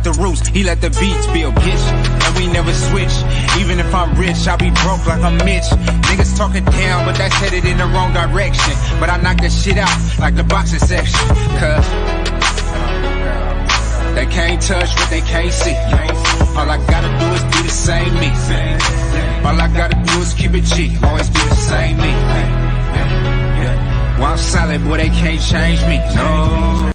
got the roots, he let the beats build, bitch. And we never switch. Even if I'm rich, I'll be broke like I'm Mitch. Niggas talking down, but that's headed in the wrong direction. But I knock that shit out like the boxing section. Cause they can't touch what they can't see. All I gotta do is be the same me. All I gotta do is keep it cheap. Always be the same me. Well, I'm solid, boy, they can't change me. No.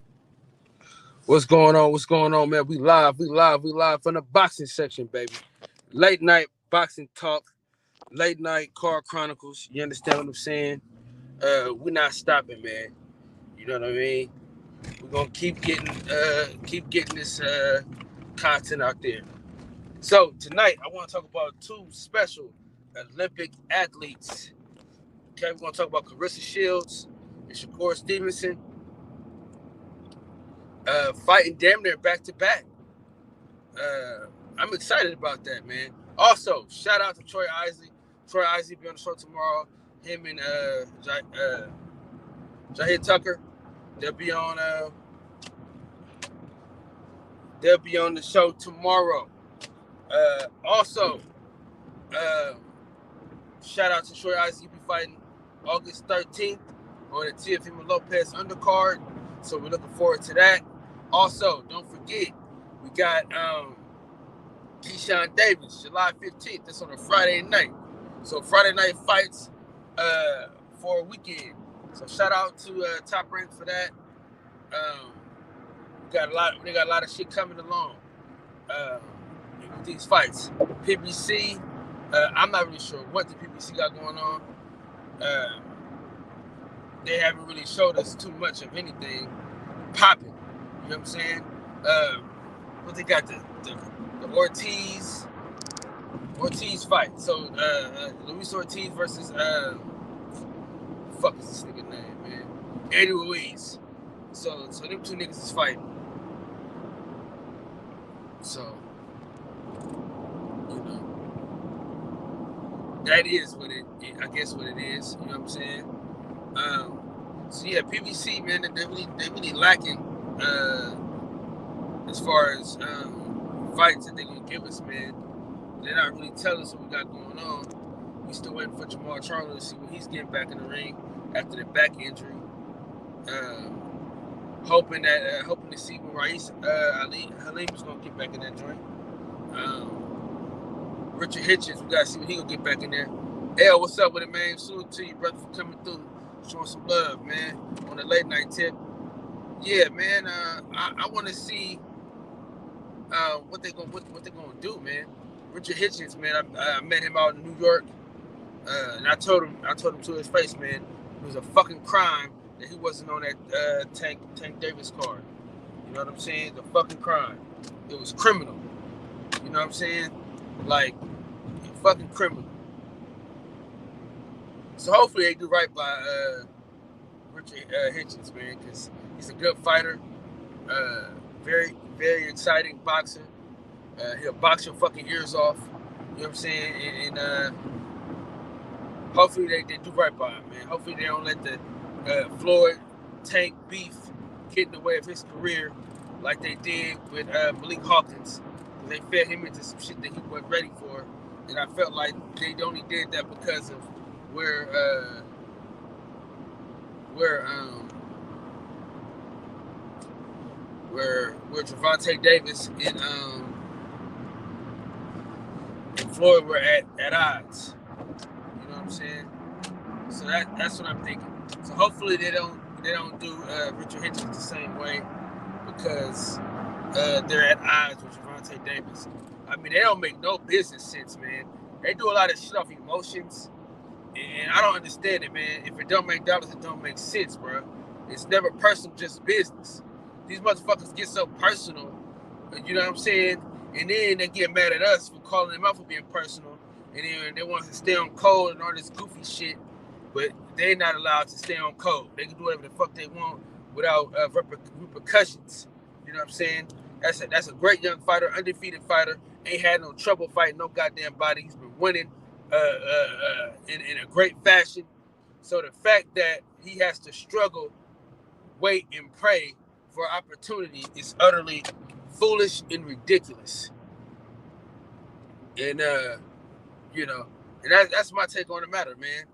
What's going on? What's going on, man? We live from the boxing section, baby. Late night boxing talk, late night Car Chronicles. You understand what I'm saying? We're not stopping, man. You know what I mean? We're gonna keep getting this content out there. So tonight I want to talk about two special Olympic athletes. Okay, we're gonna talk about Clarissa Shields and Shakur Stevenson. Fighting damn near back to back. I'm excited about that, man. Also, shout out to Troy Isley. Troy Isley be on the show tomorrow. Him and Jahid Tucker. They'll be on the show tomorrow. Also, shout out to Troy Isley. He'll be fighting August 13th on the Teofimo Lopez undercard. So we're looking forward to that. Also, don't forget, we got Keyshawn Davis, July 15th. That's on a Friday night. So Friday night fights for a weekend. So shout out to Top Rank for that. They got a lot of shit coming along with these fights. PBC, I'm not really sure what the PBC got going on. They haven't really showed us too much of anything popping. You know what I'm saying? But they got the Ortiz fight. So Luis Ortiz versus fuck is this nigga name, man? Eddie Ruiz. So them two niggas is fighting. So you know that is what it I guess what it is. You know what I'm saying? So yeah, PBC, man, they really lacking as far as fights that they gonna give us, man. They're not really telling us what we got going on. We still waiting for Jamal Charlo to see when he's getting back in the ring after the back injury. Hoping to see when Raees Halim is gonna get back in that joint. Richard Hitchens, we gotta see when he gonna get back in there. L, what's up with it, man? Salute to you, brother, for coming through, showing some love, man, on the late night tip. Yeah, man. I want to see what they gonna do, man. Richard Hitchens, man. I met him out in New York, and I told him to his face, man, it was a fucking crime that he wasn't on that Tank Davis card. You know what I'm saying? The fucking crime. It was criminal. You know what I'm saying? Like, fucking criminal. So hopefully they do right by Richard Hitchens, man, because he's a good fighter, very, very exciting boxer. He'll box your fucking ears off. You know what I'm saying? And hopefully they do right by him, man. Hopefully they don't let the Floyd Tank beef get in the way of his career like they did with Malik Hawkins. They fed him into some shit that he wasn't ready for. And I felt like they only did that because of where Gervonta Davis and Floyd were at odds. You know what I'm saying? So that's what I'm thinking. So hopefully they don't do Richard Hitchens the same way because they're at odds with Gervonta Davis. I mean, they don't make no business sense, man. They do a lot of shit off emotions. And I don't understand it, man. If it don't make dollars, it don't make sense, bro. It's never personal, just business. These motherfuckers get so personal, you know what I'm saying? And then they get mad at us for calling them out for being personal. And then they want to stay on code and all this goofy shit. But they're not allowed to stay on code. They can do whatever the fuck they want without repercussions. You know what I'm saying? That's a great young fighter, undefeated fighter. Ain't had no trouble fighting no goddamn body. He's been winning in a great fashion. So the fact that he has to struggle, wait, and pray for opportunity is utterly foolish and ridiculous. And you know, and that's my take on the matter, man.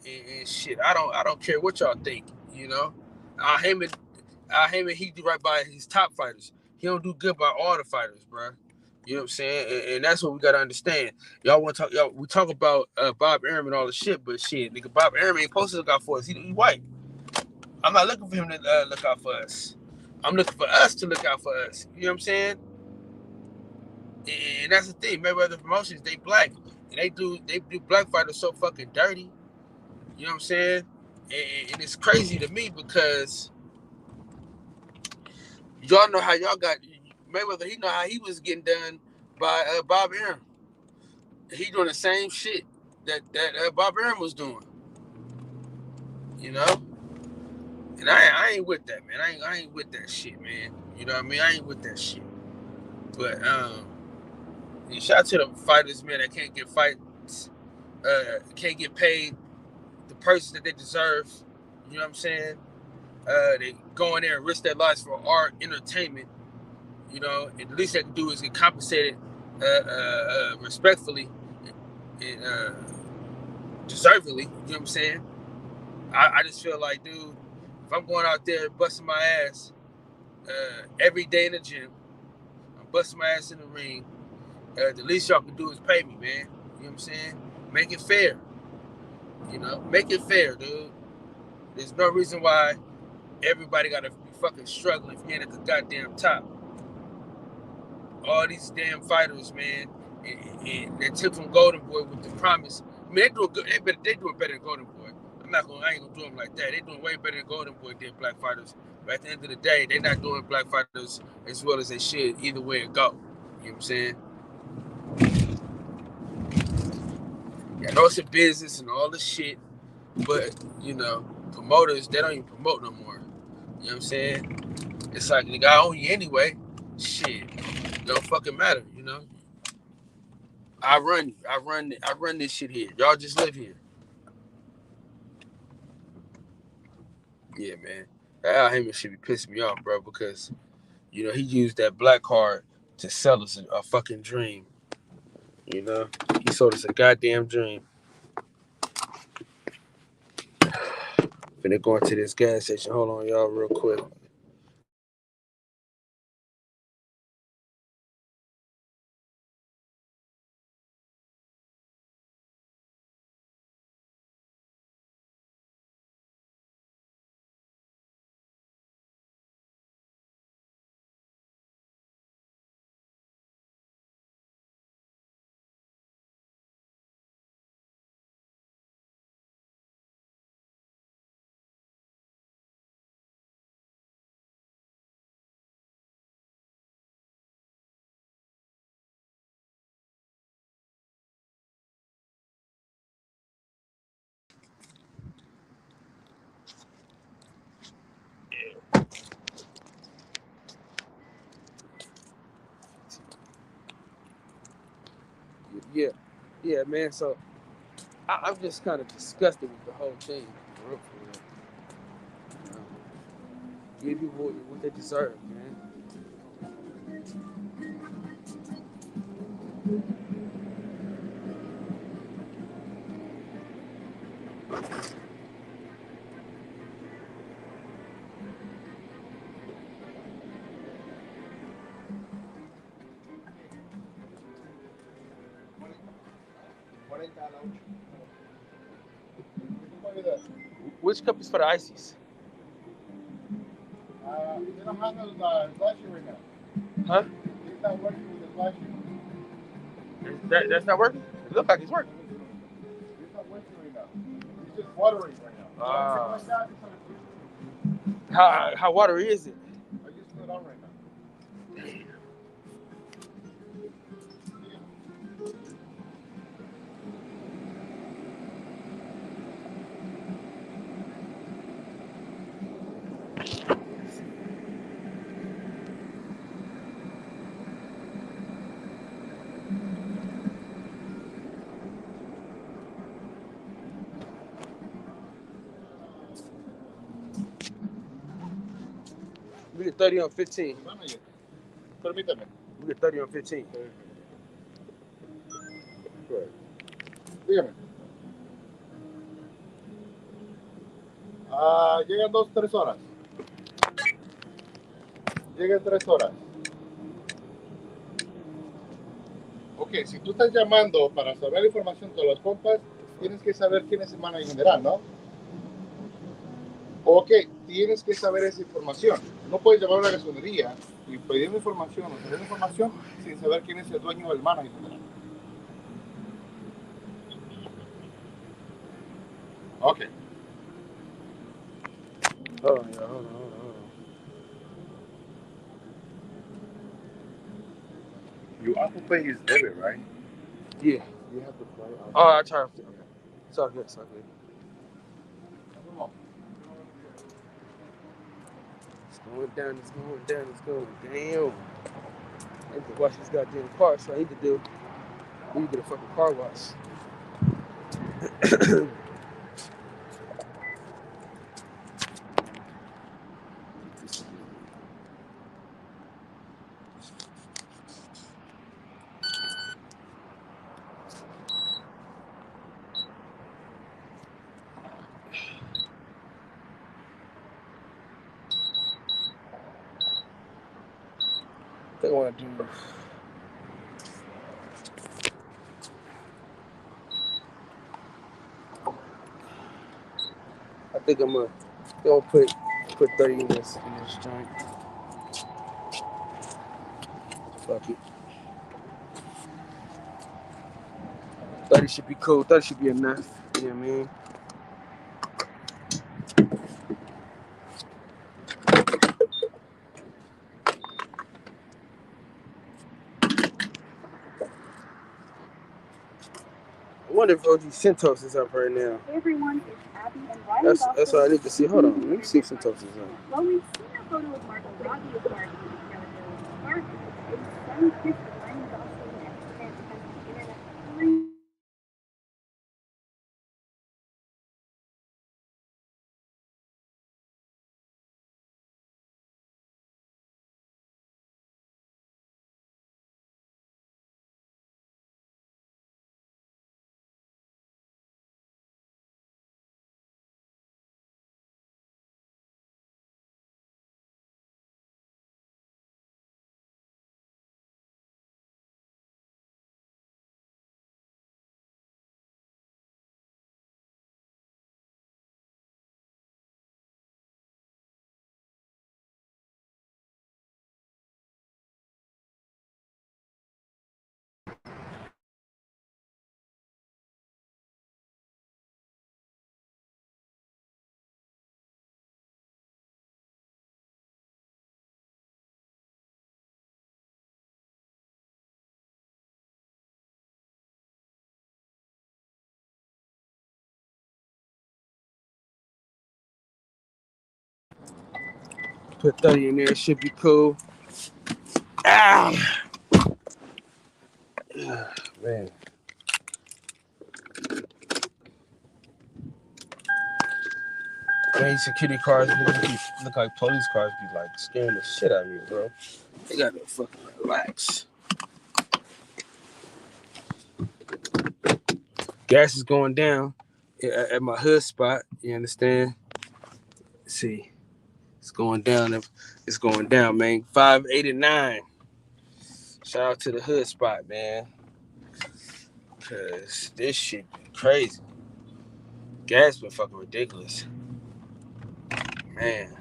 And shit, I don't care what y'all think. You know, Al Heyman, he do right by his top fighters. He don't do good by all the fighters, bro. You know what I'm saying? And that's what we gotta understand. Y'all want to talk? Y'all, we talk about Bob Arum and all the shit, but shit, nigga, Bob Arum ain't supposed to look out for us. He white. I'm not looking for him to look out for us. I'm looking for us to look out for us. You know what I'm saying? And that's the thing. Mayweather Promotions, they black. And they do black fighters so fucking dirty. You know what I'm saying? And it's crazy to me because y'all know how y'all got Mayweather. He know how he was getting done by Bob Arum. He doing the same shit that Bob Arum was doing. You know? And I ain't with that, man. I ain't with that shit, man. You know what I mean? I ain't with that shit. But shout out to the fighters, man, that can't get fights, can't get paid the purses that they deserve. You know what I'm saying? They go in there and risk their lives for art, entertainment. You know, and the least they can do is get compensated respectfully and deservedly. You know what I'm saying? I just feel like, dude, if I'm going out there busting my ass every day in the gym, I'm busting my ass in the ring, the least y'all can do is pay me, man. You know what I'm saying? Make it fair. You know, make it fair, dude. There's no reason why everybody gotta be fucking struggling from here at the goddamn top. All these damn fighters, man, and they took from Golden Boy with the promise. I mean, they doing good. They doing better than Golden Boy. I ain't gonna do them like that. They doing way better than Golden Boy did black fighters. But at the end of the day, they not doing black fighters as well as they should. Either way it go. You know what I'm saying? Yeah, I know it's a business and all this shit, but you know, promoters, they don't even promote no more. You know what I'm saying? It's like, nigga, I own you anyway. Shit, it don't fucking matter, you know. I run this shit here. Y'all just live here. Yeah, man. Al Heyman should be pissing me off, bro, because you know he used that black card to sell us a fucking dream. You know, he sold us a goddamn dream. Finna go into this gas station. Hold on, y'all, real quick. Yeah, man. So I'm just kind of disgusted with the whole thing. For real. You know, give people what they deserve, man. Which cup is for the ices? They don't handle the slushy right now. Huh? It's not working with the slushy. That's not working? It looks like it's working. It's not working right now. It's just watering right now. Like that, it's not How watery is it? I just put it on right now. We did 30 on 15. permítame. We get 30 on 15. Right. Dígame. Llegan 2-3 horas. Llegan 3 horas. Ok, si tú estás llamando para saber la información de los compas, tienes que saber quién es el manager general, ¿no? Ok, tienes que saber esa información. No puedes llamar a una gasolinería y pedir información o tener información sin saber quién es el dueño del manager general. Ok. Hold on. You Apple Pay is debit, right? Yeah. You have to play. Oh, I tried. It's all good. It's going down. Damn. I need to wash this goddamn car, so I need to get a fucking car wash. I think I want to do. I think I'm gonna put 30 in this joint. Fuck it. 30 should be cool. 30 should be enough. You know what I mean? I wonder if OG Centos is up right now. Hey everyone, it's Abby and Ryan. That's all I need to see. Hold on, let me see if Centos is up. Well, we've seen a photo of Margot Robbie with Mark together. It's sunny kiss with Ryan Gosling and Kent has the internet free. Put 30 in there. It should be cool. Ah, man. Man, these security cars look like police cars. Be like scaring the shit out of me, bro. They gotta fucking relax. Gas is going down at my hood spot. You understand? Let's see, it's going down. It's going down, man. 589. Shout out to the hood spot, man. Cause this shit been crazy. Gas been fucking ridiculous, man.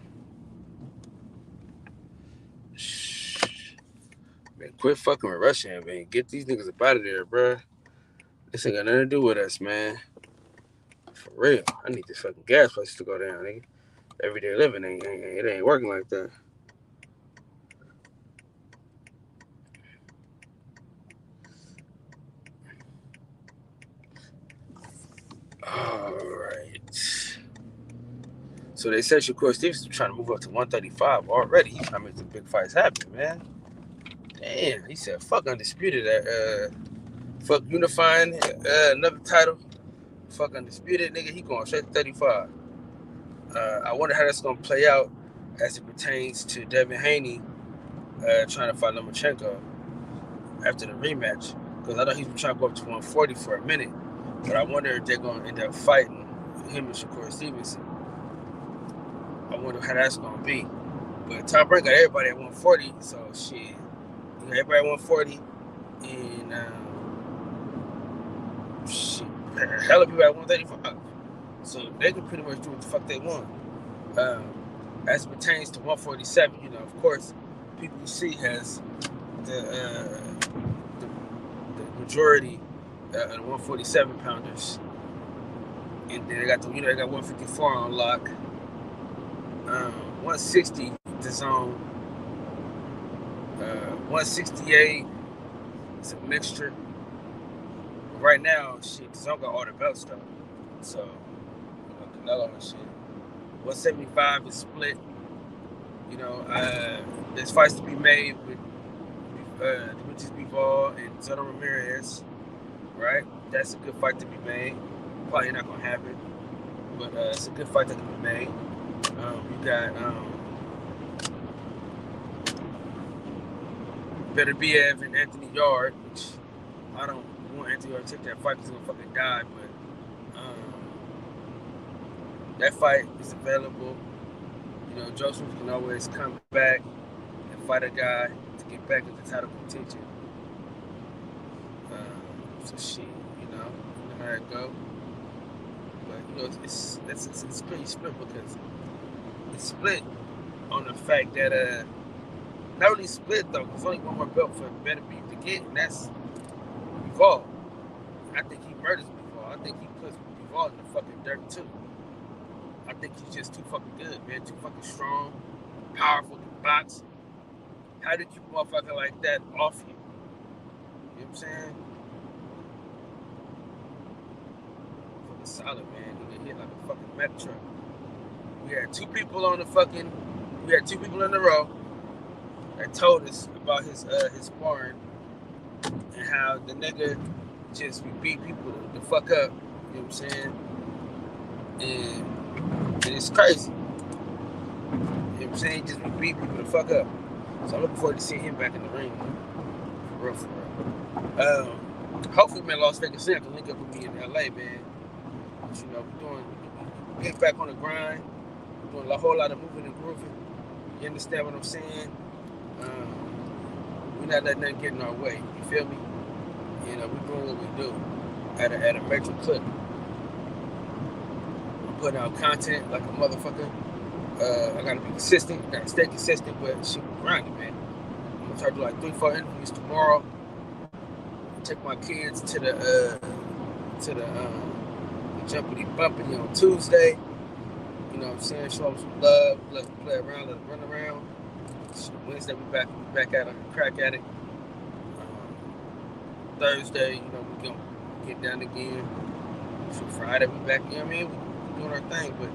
Man, quit fucking with Russia, man. Get these niggas up out of there, bro. This ain't got nothing to do with us, man. For real. I need this fucking gas prices to go down, nigga. Everyday living it ain't working like that. All right. So they said Shakur Stevenson trying to move up to 135 already. He's trying to make the big fights happen, man. Damn, he said fuck Undisputed. Fuck unifying another title. Fuck Undisputed, nigga. He going straight to 35. I wonder how that's gonna play out as it pertains to Devin Haney trying to fight Lomachenko after the rematch, because I know he's been trying to go up to 140 for a minute, but I wonder if they're going to end up fighting him and Shakur Stevenson. I wonder how that's going to be. But Top Rank got everybody at 140, so shit. You got everybody at 140, and shit, hell of people at 135. So they can pretty much do what the fuck they want. As it pertains to 147, you know, of course, PBC has the majority of the 147 pounders, and then they got they got 154 on lock. 160 the zone. 168 it's a mixture. But right now, shit, the zone got all the belts though. So, you know, Canelo and shit. 175 is split. You know, there's fights to be made with Demetrius Bivol and Zeno Ramirez, right? That's a good fight to be made. Probably not gonna happen, but it's a good fight that can be made. You got Beterbiev and Anthony Yard, which I don't want Anthony Yard to take that fight because he's gonna fucking die, but that fight is available. You know, Joseph can always come back and fight a guy to get back into title contention. So shit, you know how it go. But you know, it's pretty split because it's split on the fact that not really split though, because only one more belt for Beterbiev to get, and that's Bivol. I think he murders Bivol. I think he puts Bivol in the fucking dirt too. I think he's just too fucking good, man. Too fucking strong, powerful, can box. How do you keep a motherfucker like that off you? You know what I'm saying? Fucking solid, man. He get hit like a fucking Mack truck. We had two people in a row that told us about his sparring and how the nigga just beat people the fuck up. You know what I'm saying? And it's crazy. You know what I'm saying? He just beat people the fuck up. So I'm looking forward to seeing him back in the ring. For real. Hopefully, man, Las Vegas Sam can link up with me in LA, man. But, you know, we're getting back on the grind. We're doing a whole lot of moving and grooving. You understand what I'm saying? We're not letting nothing get in our way. You feel me? You know, we're doing what we do at a major clip. We're putting out content like a motherfucker. I gotta be consistent. I gotta stay consistent, but shit, we're grinding, man. I'm gonna try to do like 3-4 interviews tomorrow. Take my kids to the jumpity bumpity on Tuesday. You know what I'm saying? Show them some love. Let them play around. Let them run around. Wednesday we back at it, crack at it. Thursday, you know, we gonna get down again. So Friday we back. You know what I mean? We doing our thing, but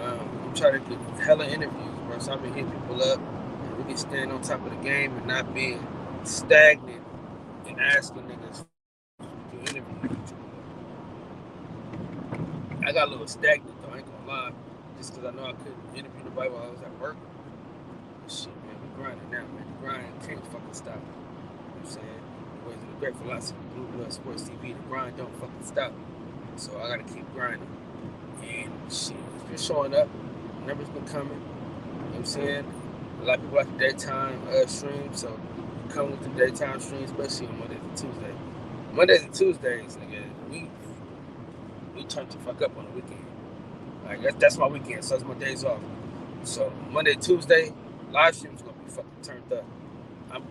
I'm trying to get hella interviews, bro. So I've been hitting people up, and we can stand on top of the game and not being stagnant and asking niggas to interview. I got a little stagnant though. I ain't gonna lie, just because I know I couldn't interview nobody while I was at work. But shit, man, we grinding now, man. The grind can't fucking stop. You know what I'm saying? The words of the great philosophy, Blue Blood Sports TV, the grind don't fucking stop. So I gotta keep grinding. And shit, it's been showing up. Numbers been coming. You know what I'm saying? A lot of people like the daytime stream, so come with the daytime stream, especially on Mondays and Tuesdays. Mondays and Tuesdays, nigga, we turn the fuck up on the weekend. Like that's my weekend, so that's my days off. So Monday, Tuesday, live streams gonna be fucking turned up. I'm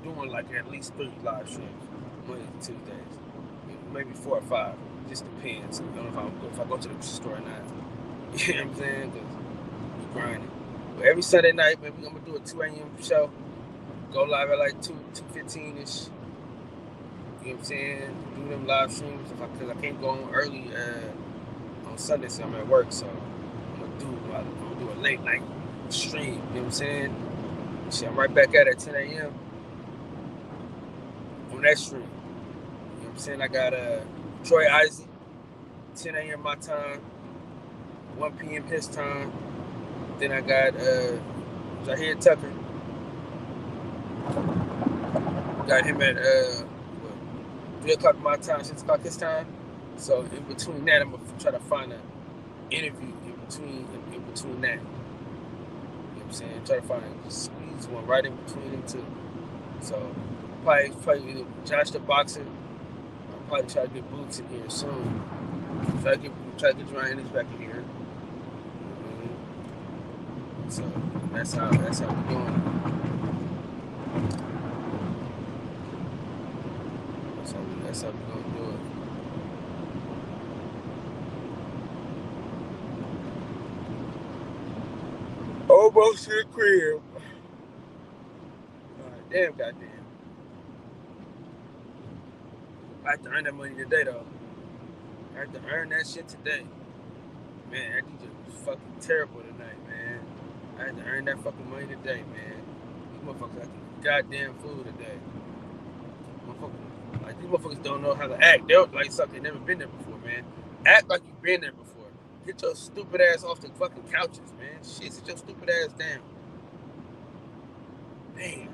doing like at least 3 live streams Monday and Tuesdays, maybe 4 or 5. Just depends. I don't know if I go to the store or not. You know what I'm saying? Because we're grinding. But every Sunday night, maybe I'm gonna do a 2 a.m. show. Go live at like 2:15ish. You know what I'm saying? Do them live streams because I can't go on early on Sunday, so I'm at work. So I'm gonna do a late night stream. You know what I'm saying? Shit, I'm right back at it at 10 a.m. on that stream. You know what I'm saying? I got Troy Isaac, 10 a.m. my time, 1 p.m. his time. Then I got Jahir Tucker, Got him at 3 o'clock my time, 6 o'clock his time. So in between that, I'm gonna try to find an interview in between that. You know what I'm saying? Try to find squeeze one right in between them two. So probably Josh the boxer. I'll probably try to get Boots in here soon. Try to get Ryan Ennis back in here. So that's how we're doing. That's how we're gonna do it. Almost to the crib. Damn, goddamn. I have to earn that money today, though. I have to earn that shit today. Man, that DJ was fucking terrible tonight, man. I had to earn that fucking money today, man. These motherfuckers acting goddamn fool today. These motherfuckers don't know how to act. They're like something never been there before, man. Act like you've been there before. Get your stupid ass off the fucking couches, man. Shit, sit your stupid ass down. Man.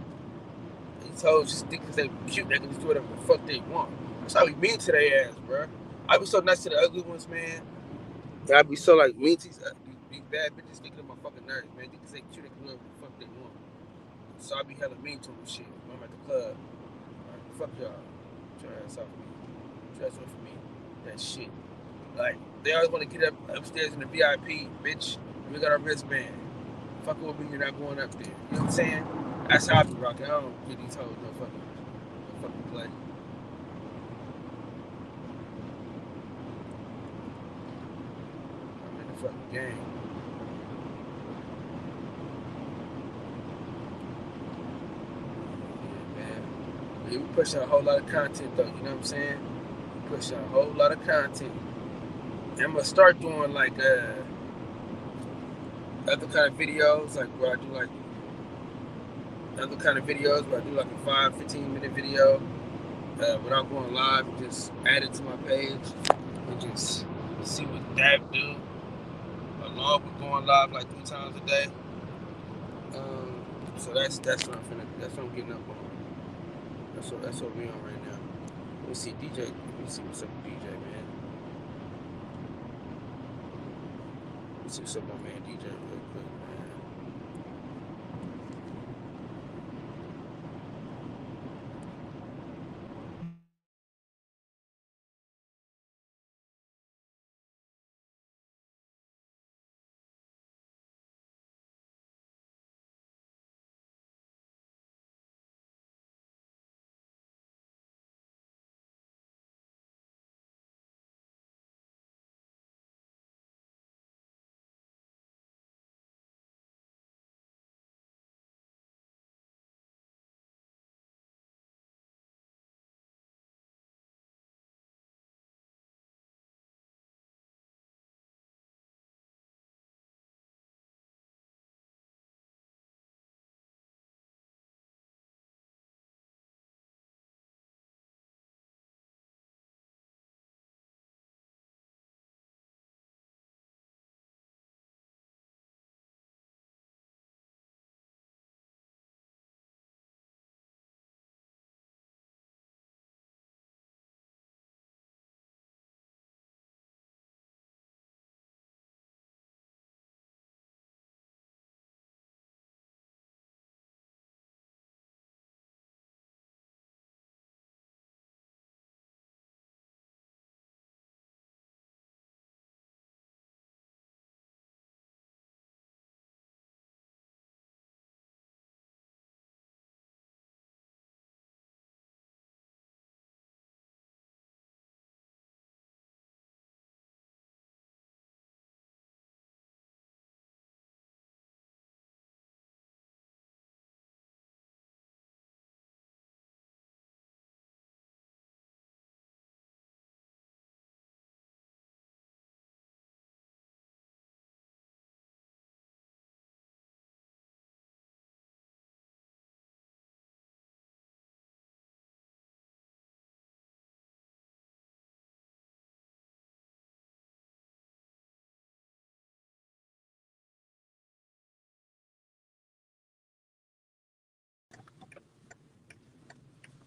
These hoes just think because they cute, they can just do whatever the fuck they want. That's how we mean to their ass, bro. I be so nice to the ugly ones, man. I be so like mean to these bad bitches thinking of my fucking nerves, man. Because they cute, they can do whatever the fuck they want. So I be hella mean to them and shit when I'm at the club. Like, fuck y'all. Get your ass off me. Get your ass off me. That shit. Like, they always want to get up upstairs in the VIP, bitch. We got our wristband. Fuck with me, you're not going up there. You know what I'm saying? That's how I be rocking. I don't get these hoes no fucking play. I'm in the fucking game. Yeah, man. Yeah, we pushing a whole lot of content though, you know what I'm saying? We pushing a whole lot of content. And I'm gonna start doing like other kind of videos, like where I do like other kind of videos where I do like a 5-15 minute video without going live and just add it to my page and just see what that do along with going live like 3 times a day. So that's what I'm getting up on. That's what we on right now. Let me see DJ. Let me see what's up with DJ, man. Let me see what's up with my man DJ real quick, man.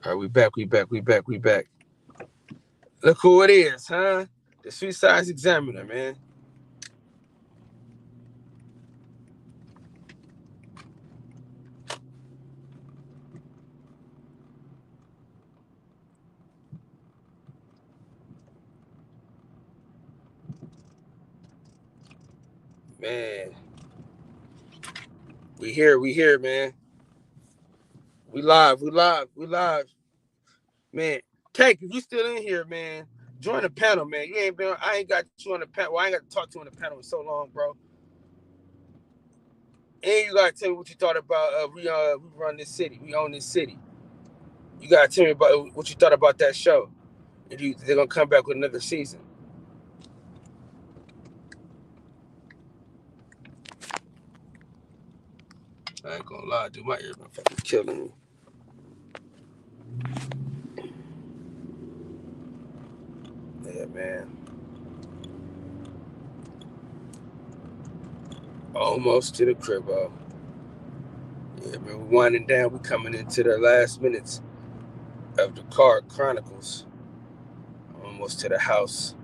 All right, we back. Look who it is, huh? The Street Size Examiner, man. Man. We here, man. We live. Man, Cake, if you still in here, man, join the panel, man. I ain't got you on the panel. Well, I ain't got to talk to you on the panel in so long, bro. And you gotta tell me what you thought about we run this city. We own this city. You gotta tell me about what you thought about that show. If they're gonna come back with another season. I ain't gonna lie, dude. My ear been fucking killing me. Yeah, man. Almost to the crib, bro. Yeah, man. We winding down. We coming into the last minutes of the Car Chronicles. Almost to the house.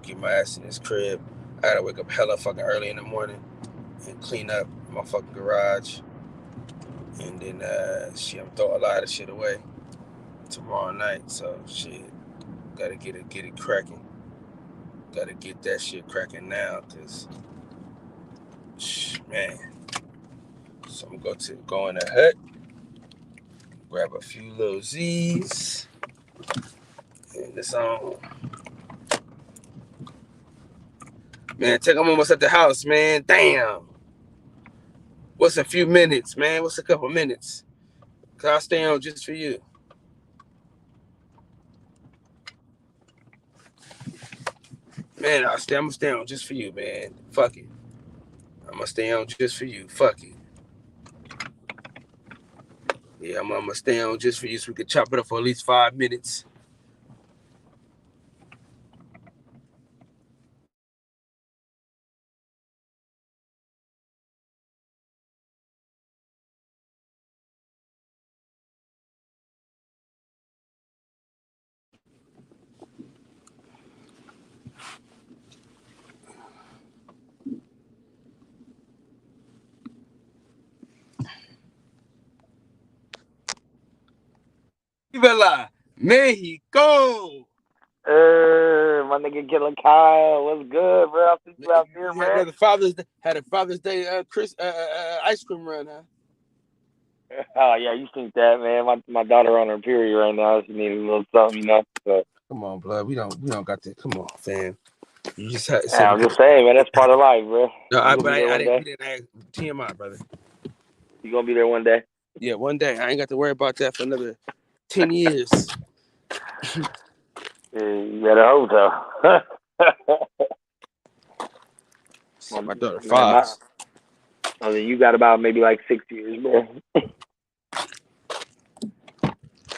Get my ass in this crib. I gotta wake up hella fucking early in the morning and clean up my fucking garage. And then I'm throw a lot of shit away tomorrow night. So shit. Gotta get it cracking. Gotta get that shit cracking now, cause man. So I'm gonna go in the hut, grab a few little Z's, and it's on. Man, I'm almost at the house, man. Damn. What's a few minutes, man? What's a couple minutes? Cause I'll stay on just for you. Man, I'm gonna stay on just for you, man. Fuck it. I'm gonna stay on just for you. Fuck it. Yeah, I'm gonna stay on just for you so we can chop it up for at least 5 minutes. Viva Mexico! My nigga Killer Kyle, what's good, bro? I see you out there, You man. had a Father's Day ice cream run, huh? Oh yeah, you think that, man? My daughter on her period right now. She needs a little something, you know. So Come on, blood. We don't got that. Come on, fam. You just had yeah, I'm just saying, man. That's part of life, bro. No, You gonna be there one day? we didn't ask TMI, brother. You gonna be there one day? Yeah, one day. I ain't got to worry about that for another 10 years. You better hope so. My daughter 5. I mean, you got about maybe like 6 years, bro.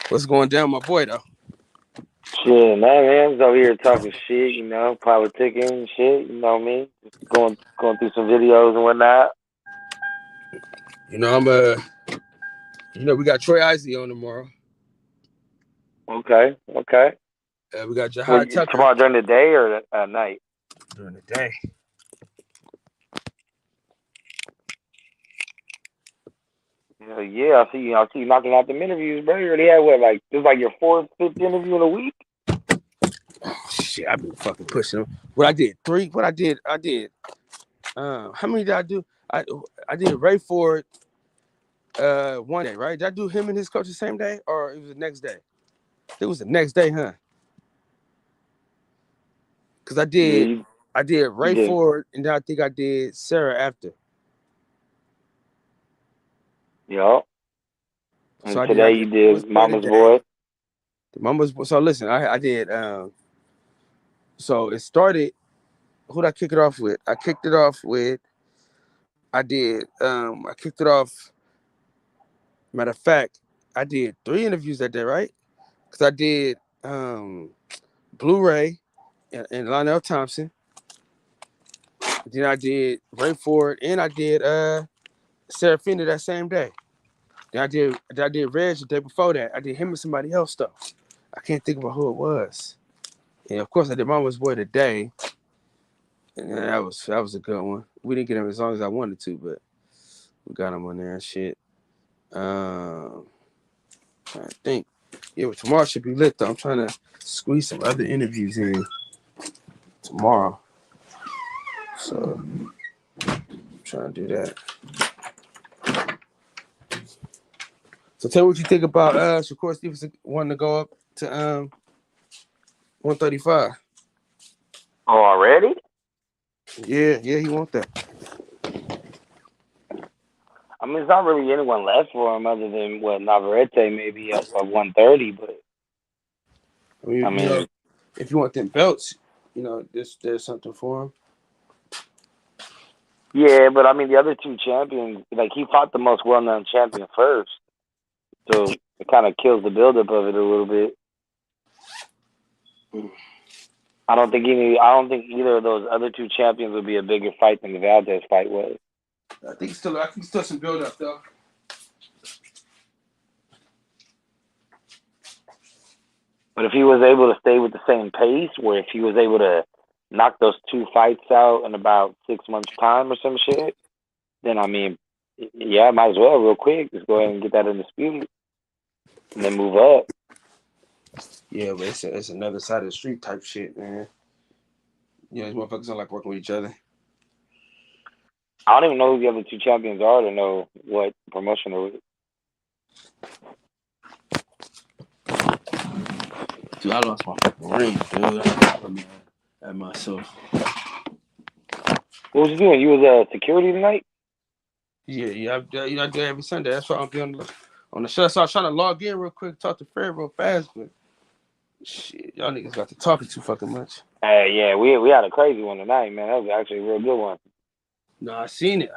What's going down, my boy, though? Shit, man, I'm over here talking shit, you know, politicking and shit, you know what I mean? Just going through some videos and whatnot. You know, we got Troy Isley on tomorrow. Okay. We got Jahad Tucker. Tomorrow during the day or at night? During the day. Yeah, I see you knocking out them interviews, bro. You already had this is like your 4th, 5th interview in a week? Oh shit, I've been fucking pushing them. What I did? 3? What I did? How many did I do? I did Ray Ford one day, right? Did I do him and his coach the same day, or it was the next day? It was the next day, huh? Because I did Ray Ford, and then I think I did Sarah after. Yeah. And so today you did Mama's Boy. So listen, I did. So it started. Who did I kick it off with? I kicked it off. Matter of fact, I did 3 interviews that day, right? Because I did Blu-ray and Lionel Thompson. Then I did Ray Ford, and I did Serafina that same day. Then I did Reg the day before that. I did him and somebody else though. I can't think about who it was. And of course I did Mama's Boy today. And that was a good one. We didn't get him as long as I wanted to, but we got him on there and shit. I think. Yeah, but tomorrow should be lit though. I'm trying to squeeze some other interviews in tomorrow. So I'm trying to do that. So tell me what you think about Shakur Stevenson wanting to go up to 135. Oh, already? Yeah, he want that. I mean, it's not really anyone left for him other than Navarrete maybe at 130, but I mean, I mean, if you want them belts, there's something for him. yeah, but I mean the other two champions, like he fought the most well-known champion first, so it kind of kills the buildup of it a little bit. I don't think either of those other two champions would be a bigger fight than the Valdez fight was. I think still some build up though. But if he was able to stay with the same pace, or if he was able to knock those two fights out in about 6 months' time or some shit, then I mean, yeah, might as well real quick. Just go ahead and get that undisputed, and then move up. Yeah, but it's another side of the street type shit, man. Yeah, these motherfuckers don't like working with each other. I don't even know who the other two champions are to know what promotion they're with. Dude, I lost my fucking ring, dude. I'm mad at myself. What was you doing? You was security tonight? Yeah. I do every Sunday. That's why I'm doing on the show. So I was trying to log in real quick, talk to Fred real fast, but shit, y'all niggas got to talking too fucking much. Yeah, we had a crazy one tonight, man. That was actually a real good one. No, I seen it.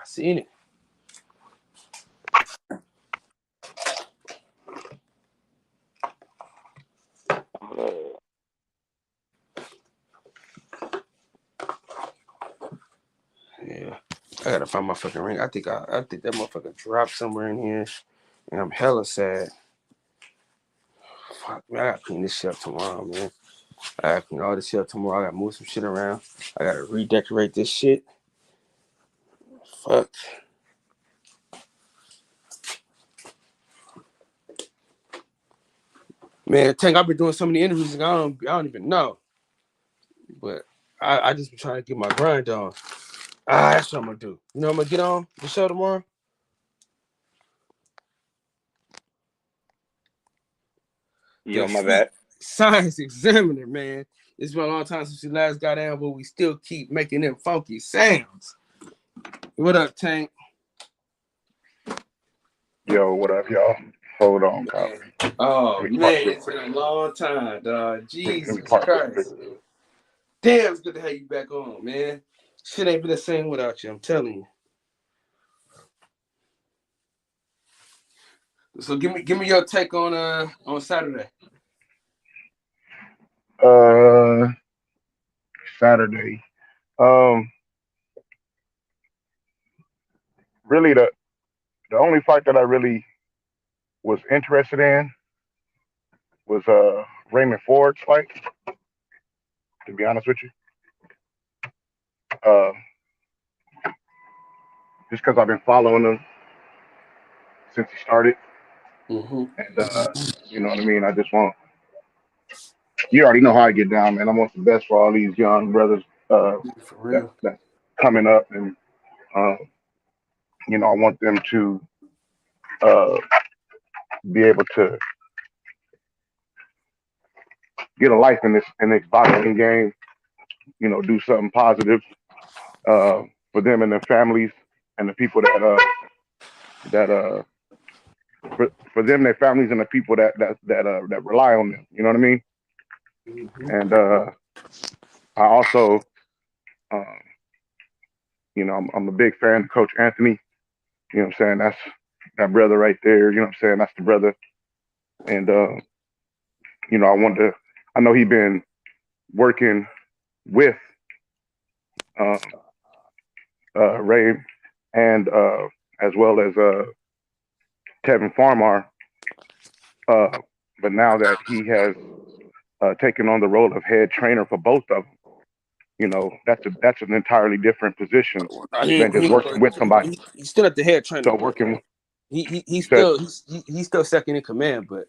Yeah, I gotta find my fucking ring. I think that motherfucker dropped somewhere in here, and I'm hella sad. Fuck, man, I gotta clean this shit up tomorrow, man. I gotta clean all this shit up tomorrow. I gotta move some shit around. I gotta redecorate this shit. Fuck. Man, Tank, I've been doing so many interviews and I don't even know. But I just been trying to get my grind on. That's what I'm gonna do. You know what I'm gonna get on the show tomorrow? Yo, my bad. Science Examiner, man. It's been a long time since we last got down, but we still keep making them funky sounds. What up, Tank? Yo, what up, y'all? Hold on, pal. Man. Oh, man, it's been a long time, dog. Jesus Christ. Damn, it's good to have you back on, man. Shit ain't been the same without you, I'm telling you. So give me your take on Saturday. Saturday. Really the only fight that I really was interested in was Raymond Ford's fight, to be honest with you. Just because I've been following him since he started. Mm-hmm. And you know what I mean? I just want, you already know how I get down, man. I want the best for all these young brothers For real. that's coming up. And, I want them to be able to get a life in this boxing game, do something positive for them and their families and the people that for them, their families and the people that rely on them. You know what I mean? Mm-hmm. And I also, I'm a big fan of Coach Anthony. You know what I'm saying? That's that brother right there. You know what I'm saying? That's the brother. And I know he been working with Ray and as well as Tevin Farmar. But now that he has taken on the role of head trainer for both of them, you know, that's an entirely different position than just working with somebody. He's still at the head trainer. So working, he's still second in command, but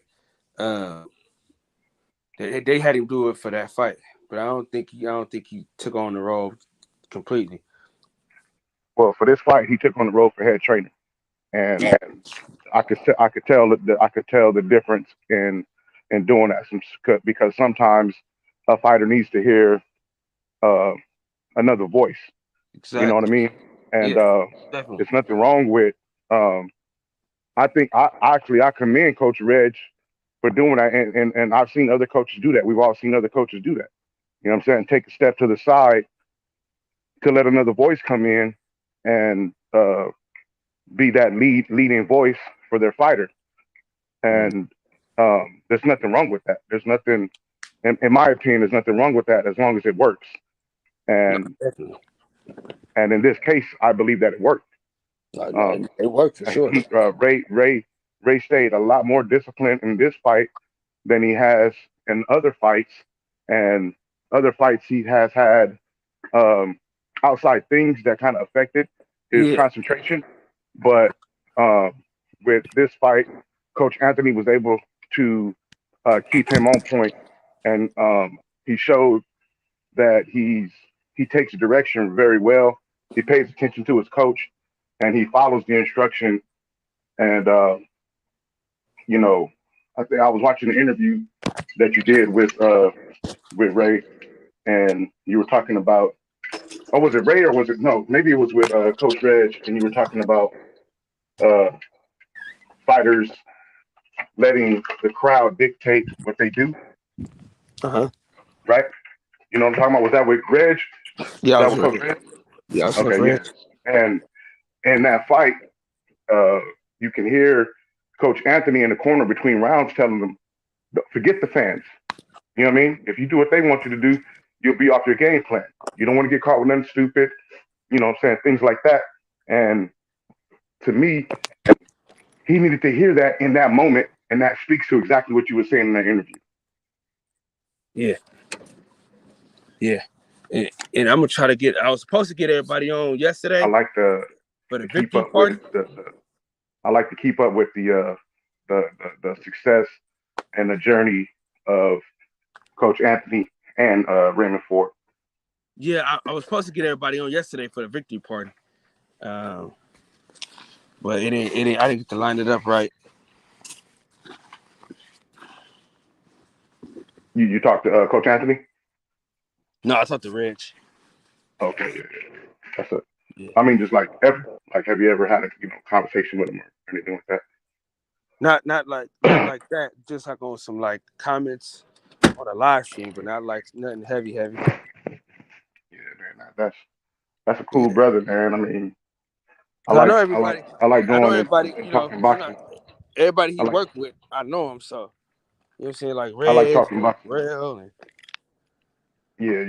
they had him do it for that fight. But I don't think he took on the role completely. well, for this fight, he took on the role for head trainer, and I could tell the difference in doing that because sometimes a fighter needs to hear uh, another voice. Exactly. You know what I mean? And definitely. there's nothing wrong with. I think I commend Coach Reg for doing that, and I've seen other coaches do that. We've all seen other coaches do that. You know what I'm saying? Take a step to the side to let another voice come in and be that leading voice for their fighter. And there's nothing wrong with that. There's nothing, in my opinion, there's nothing wrong with that as long as it works. And in this case, I believe that it worked. It worked for sure. Ray stayed a lot more disciplined in this fight than he has in other fights, and other fights he has had outside things that kind of affected his concentration. But with this fight, Coach Anthony was able to keep him on point, and he showed that he takes direction very well. He pays attention to his coach, and he follows the instruction. And you know, I think I was watching the interview that you did with Ray, and you were talking about, oh, was it Ray or was it no? Maybe it was with Coach Reg, and you were talking about uh, fighters letting the crowd dictate what they do. Right? You know what I'm talking about? Was that with Reg? Yeah, that was Coach Reg? Yeah, okay, yeah. And in that fight, you can hear Coach Anthony in the corner between rounds telling them, forget the fans. You know what I mean? If you do what they want you to do, you'll be off your game plan. You don't want to get caught with nothing stupid. You know what I'm saying? Things like that. And to me, he needed to hear that in that moment, and that speaks to exactly what you were saying in that interview. Yeah. And I'm gonna try to get. I was supposed to get everybody on yesterday. I like for the victory party. I like to keep up with the success and the journey of Coach Anthony and Raymond Ford. Yeah, I was supposed to get everybody on yesterday for the victory party, but it ain't. I didn't get to line it up right. You talked to Coach Anthony? No, I talked to Reg. Okay, yeah. That's it. Yeah. I mean, just like have you ever had a conversation with him or anything like that? Not like that. Just like on some like comments on a live stream, but not like nothing heavy. Yeah, man, that's a cool brother, man. I mean, I know everybody. I like going everybody. and talking boxing. Everybody he worked with, I know him. So you know what I'm saying, like Reg, I like talking boxing. Real. And... Yeah.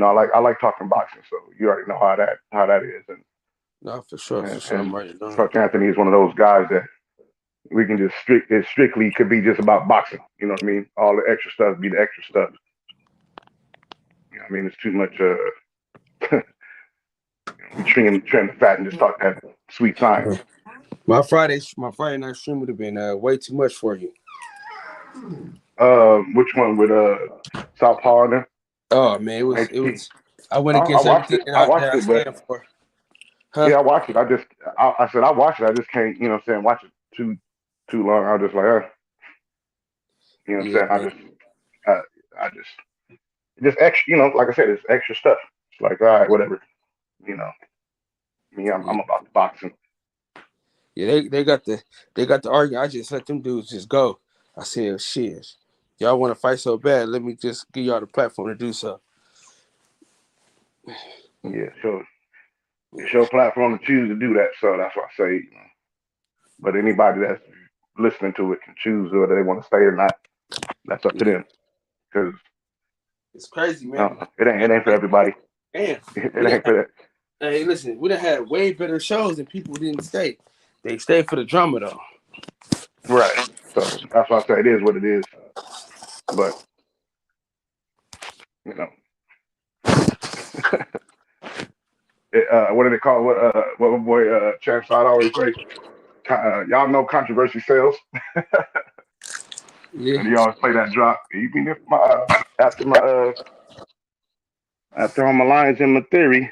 I like talking boxing. So you already know how that is. And no, for sure. And Coach Anthony is one of those guys that we can just strictly could be just about boxing. You know what I mean? All the extra stuff be the extra stuff. You know what I mean? It's too much. We trim the fat and just talk that sweet science. My Friday night stream would have been way too much for you. Which one with Southpaw in there? Oh man, it was. I went against everything that I stand for. Huh? Yeah, I watched it. I said I watched it. I just can't, watch it too long. I was just like, you know what I'm saying? I just extra, like I said, it's extra stuff. It's like, all right, whatever, Me, I'm about the boxing. Yeah, they got the argument. I just let them dudes just go. I said, shit, y'all want to fight so bad, let me just give y'all the platform to do so. Yeah, so it's your platform to choose to do that. So that's why I say, but anybody that's listening to it can choose whether they want to stay or not. That's up to them. Because it's crazy, man. it ain't for everybody. Man, it ain't for that. Hey, listen, we done had way better shows and people didn't stay. They stayed for the drama though. Right. So that's why I say it is what it is. But you know, what do they call what my boy Chad Side always say? Y'all know controversy sells, Yeah. and he always play that drop. Even if after all my lines in my theory,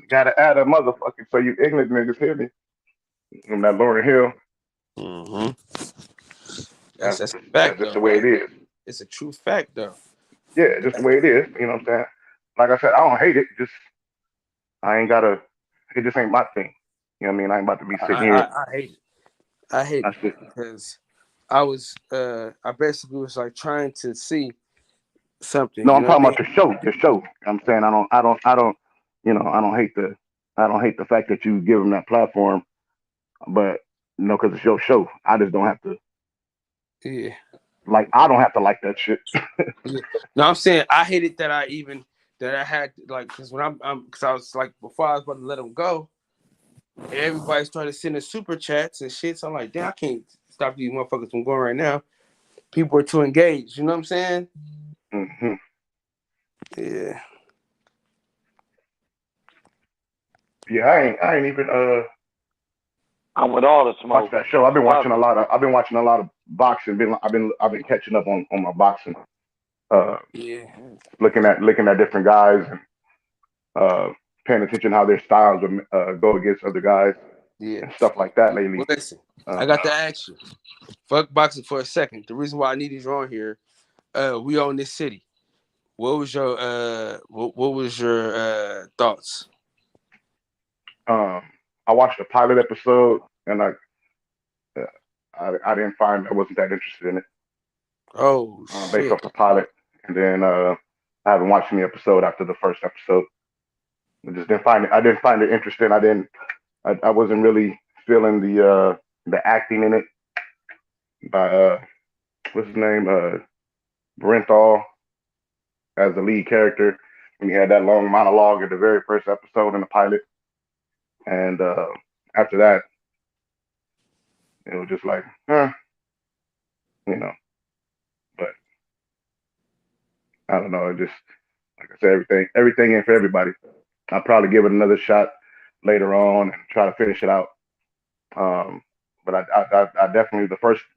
gotta add a motherfucker so you ignorant niggas hear me. From that Lauryn Hill, Mm-hmm. that's That's a that's fact just though, the way it man. is. It's a true fact though. Yeah, just the way it is. You know what I'm saying? Like I said, I don't hate it. Just I ain't gotta. It just ain't my thing. You know what I mean? I ain't about to be I, sitting I, here. I hate it. I hate it That's just because I basically was like trying to see something, no. you I'm know what talking I about mean? the show. The show. You know what I'm saying I don't. You know, I don't hate the fact that you give them that platform, but because it's your show. I just don't have to Yeah. like. I don't have to like that shit. Yeah. No, I'm saying I hated that I had like because when I'm because I was like before I was about to let them go, everybody started sending super chats and shit. So I'm like, damn, I can't stop these motherfuckers from going right now. People are too engaged. You know what I'm saying? Hmm. Yeah. Yeah, I ain't even I'm with all the watched smoke. that show. Fuck it. I've been watching a lot of boxing. I've been catching up on my boxing. Uh, Yeah. looking at different guys and uh, paying attention how their styles go against other guys Yeah. and stuff like that Well, lately. listen, I Um, got to ask you. Fuck boxing for a second. The reason why I need these on here, we own this city. What was your thoughts? um, I watched the pilot episode and uh, I didn't find I wasn't that interested in it Oh based shit. off the pilot, and then I haven't watched any episode after the first episode. I just didn't find it. I didn't find it interesting. I wasn't really feeling the acting in it by what's his name Brenthal as the lead character. And he had that long monologue at the very first episode in the pilot, and after that, it was just like, you know. But I don't know. It just like I said, everything ain't for everybody. I'll probably give it another shot later on and try to finish it out. Um, but I definitely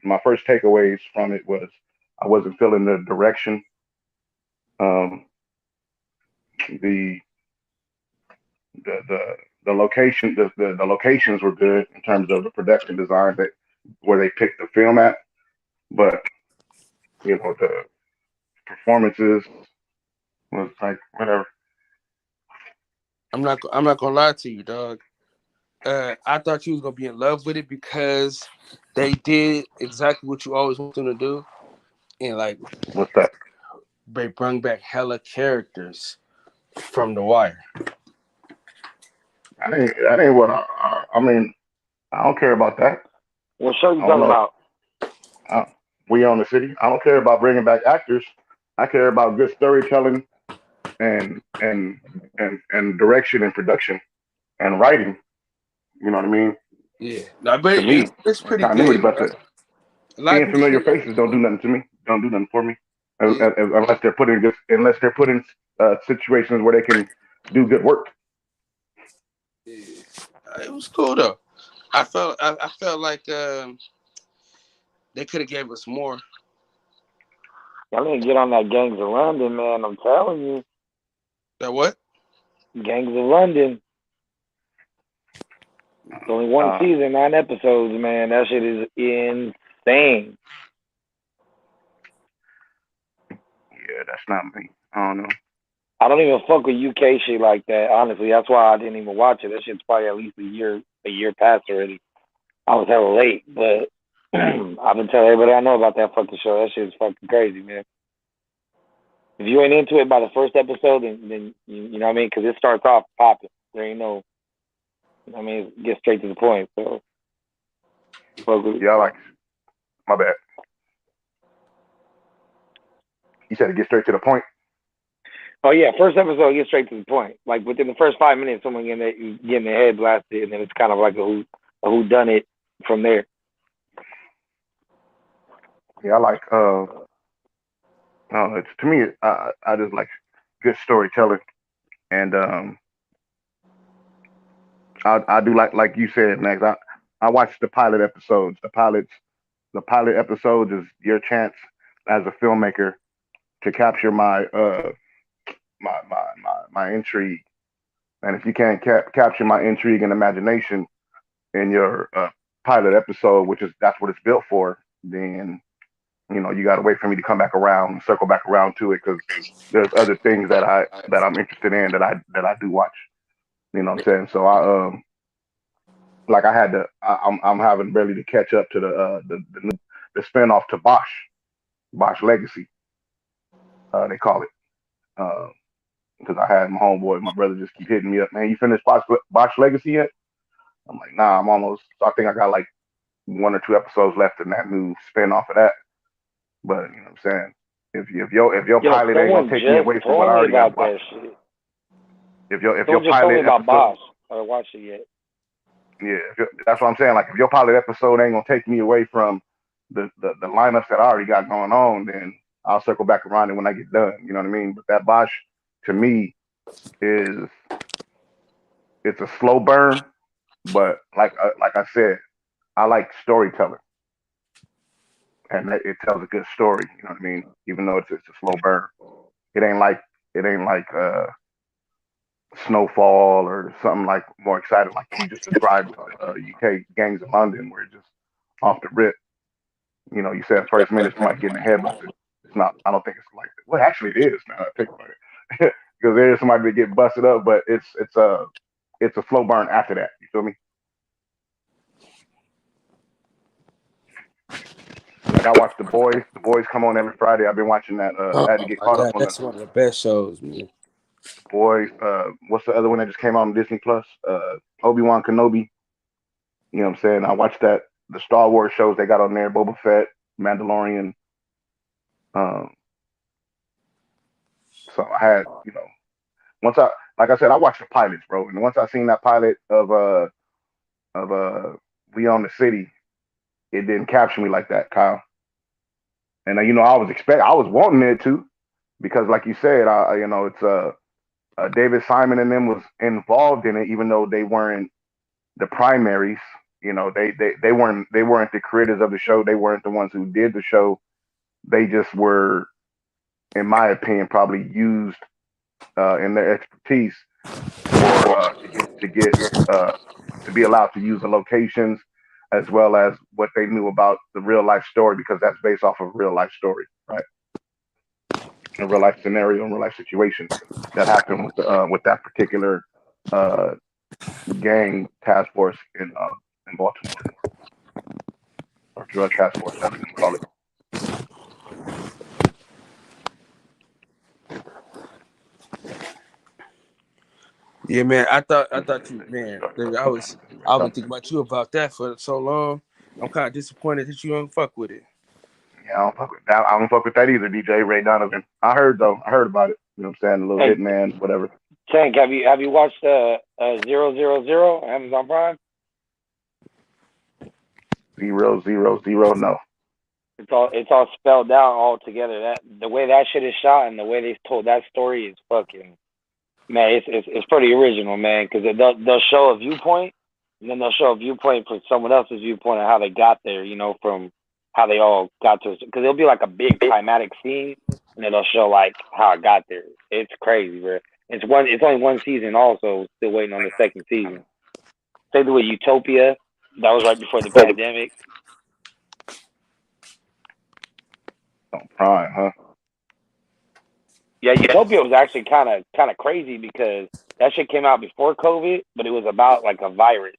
my first takeaways from it was I wasn't feeling the direction. Um, the the the location the locations were good in terms of the production design that where they picked the film at, but the performances was like whatever. I'm not gonna lie to you, dog. I thought you was gonna be in love with it because they did exactly what you always want them to do, and like What's that? they bring back hella characters from The Wire. That ain't what I mean. I don't care about that. What show you I don't talking know. about? Uh, we own the city. I don't care about bringing back actors. I care about good storytelling and direction and production and writing. You know what I mean? Yeah, no, but To me, it's and pretty continuity. good. But Bro. A lot of seeing people familiar say faces don't do nothing to me. Don't do nothing for me yeah, unless they're put in situations where they can do good work. yeah. It was cool though. I felt like they could have gave us more. Y'all need to get on that Gangs of London, man. I'm telling you. That what? Gangs of London. It's only one Uh, season, 9 episodes, man. That shit is insane. yeah, that's not me. I don't know. I don't even fuck with UK shit like that, honestly. That's why I didn't even watch it. That shit's probably at least a year past already. I was hella late, but I've been telling everybody I know about that fucking show. That shit's fucking crazy, man. If you ain't into it by the first episode, then you know what I mean? Because it starts off popping. There ain't no, you know what I mean? Get straight to the point. So, fuck with it. Yeah, like my bad. You said to get straight to the point. Oh yeah, first episode gets straight to the point. Like within the first 5 minutes, someone getting their head blasted, and then it's kind of like a who done it from there. Yeah, I like. I don't know, to me, I just like good storytelling, and I do like you said, Max. I watch the pilot episodes. The pilot episodes is your chance as a filmmaker to capture my intrigue. And if you can't capture my intrigue and imagination in your pilot episode, which is that's what it's built for, then you got to wait for me to come back around, circle back around to it, because there's other things that I'm interested in that I do watch. You know what I'm saying? So like I had to, I'm having barely to catch up to the spinoff to Bosch Legacy, they call it. Because I had my homeboy, my brother, just keep hitting me up, man. You finished Bosch Legacy yet? I'm like, nah, I'm almost. So I think I got like 1 or 2 episodes left in that new spinoff of that. But you know what I'm saying? If your Yo, pilot ain't gonna someone take me just away from what I told me already got about to that watch. shit. If your Someone just told me pilot about episode, Boss. I haven't watched it yet. yeah, that's what I'm saying. Like if your pilot episode ain't gonna take me away from the lineups that I already got going on, then I'll circle back around it when I get done. You know what I mean? But that Bosch to me is it's a slow burn, but like I said, I like storytelling, and it tells a good story. You know what I mean? Even though it's a slow burn, it ain't like it ain't like Snowfall or something like more exciting like you just described, UK Gangs of London, where it's just off the rip. You said first minute somebody getting a head busted. It's not. I don't think it's like that. Well, actually, it is now. I think about it, because there is somebody that get busted up, but it's a slow burn after that. You feel me? Like I watch The Boys. The Boys come on every Friday. I've been watching that. Oh I had to get my caught up god, on that's one of the best shows, man. The Boys. What's the other one that just came out on Disney Plus? Obi-Wan Kenobi. You know what I'm saying? I watched that. The Star Wars shows they got on there. Boba Fett, Mandalorian. Um, so I had, once like I said, I watched the pilots, bro. And once I seen that pilot of We Own the City, it didn't capture me like that, Kyle. And I was wanting it to, because like you said, it's David Simon and them was involved in it, even though they weren't the primaries. They weren't the creators of the show. They weren't the ones who did the show. They just were, in my opinion, probably used in their expertise for to be allowed to use the locations as well as what they knew about the real life story, because that's based off of a real life story, right? A real life scenario, a real life situation that happened with that particular uh, gang task force in Baltimore, or drug task force, however you want to call it. Yeah, man. I thought you, man. I've been thinking about you about that for so long. I'm kind of disappointed that you don't fuck with it. Yeah, I don't fuck with that. I don't fuck with that either, DJ Ray Donovan. I heard though. I heard about it. You know what I'm saying? A little Hey, hitman, whatever. Tank, have you watched 000 Amazon Prime? 000. No. It's all spelled out all together. That the way that shit is shot and the way they told that story is fucking, man. It's pretty original, man. Because they'll show a viewpoint, and then they'll show a viewpoint from someone else's viewpoint of how they got there. From how they all got to. Because it'll be like a big climatic scene, and then they'll show like how it got there. It's crazy, bro. It's only one season. Also, still waiting on the second season. Same thing with Utopia. That was right before the pandemic. On Prime, huh? Yeah, Utopia was actually kind of crazy because that shit came out before COVID, but it was about like a virus.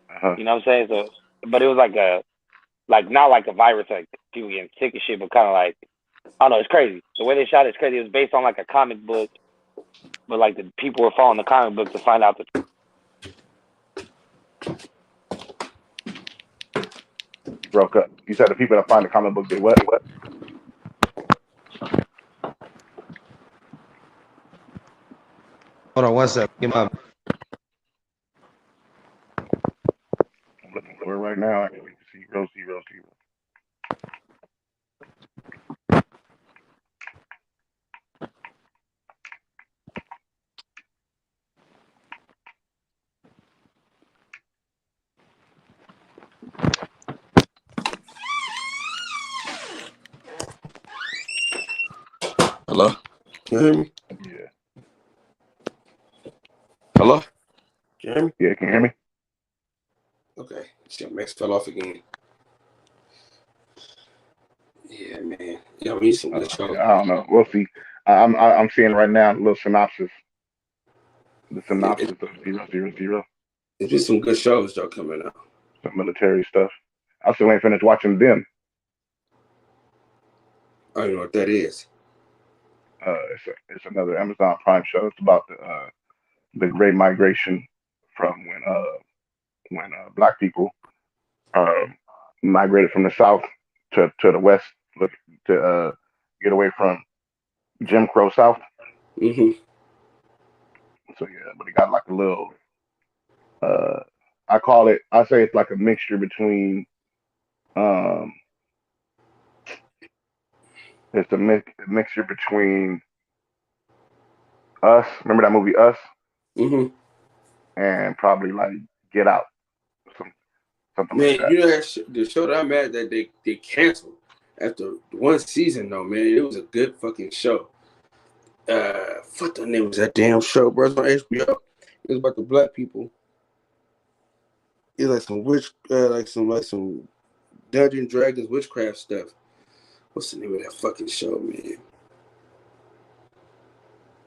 Uh-huh. You know what I'm saying? So, but it was like not like a virus, like people getting sick and shit, but kind of like, I don't know, it's crazy. The way they shot it's crazy. It was based on like a comic book, but like the people were following the comic book to find out the. You broke up. You said the people that find the comic book did what? Hold on one second. Get my. I'm looking for it right now. Actually, 000. Hello? Can you hear me? Yeah, Hello? Can you hear me? yeah. Can you hear me? Okay. Shit, Max fell off again. Yeah, man. Yeah, we need some good shows. I don't know. We'll see. I'm seeing right now a little synopsis. The synopsis of 000. There's just some good shows, though, coming out. Some military stuff. I still ain't finished watching them. I don't know what that is. It's another Amazon Prime show. It's about the Great Migration from when black people uh, migrated from the South to the West to get away from Jim Crow South. Mm-hmm. So yeah, but it got like a little. I call it. I say it's like a mixture between. Um, it's a mixture between Us. Remember that movie Us? Mm-hmm. And probably like Get Out, some, something like Man, that. you know that the show that I'm at that they canceled after one season, though, man. It was a good fucking show. What the name was that damn show, bro? It's on HBO. It was about the black people. It was like some some Dungeon Dragons witchcraft stuff. What's the name of that fucking show, man?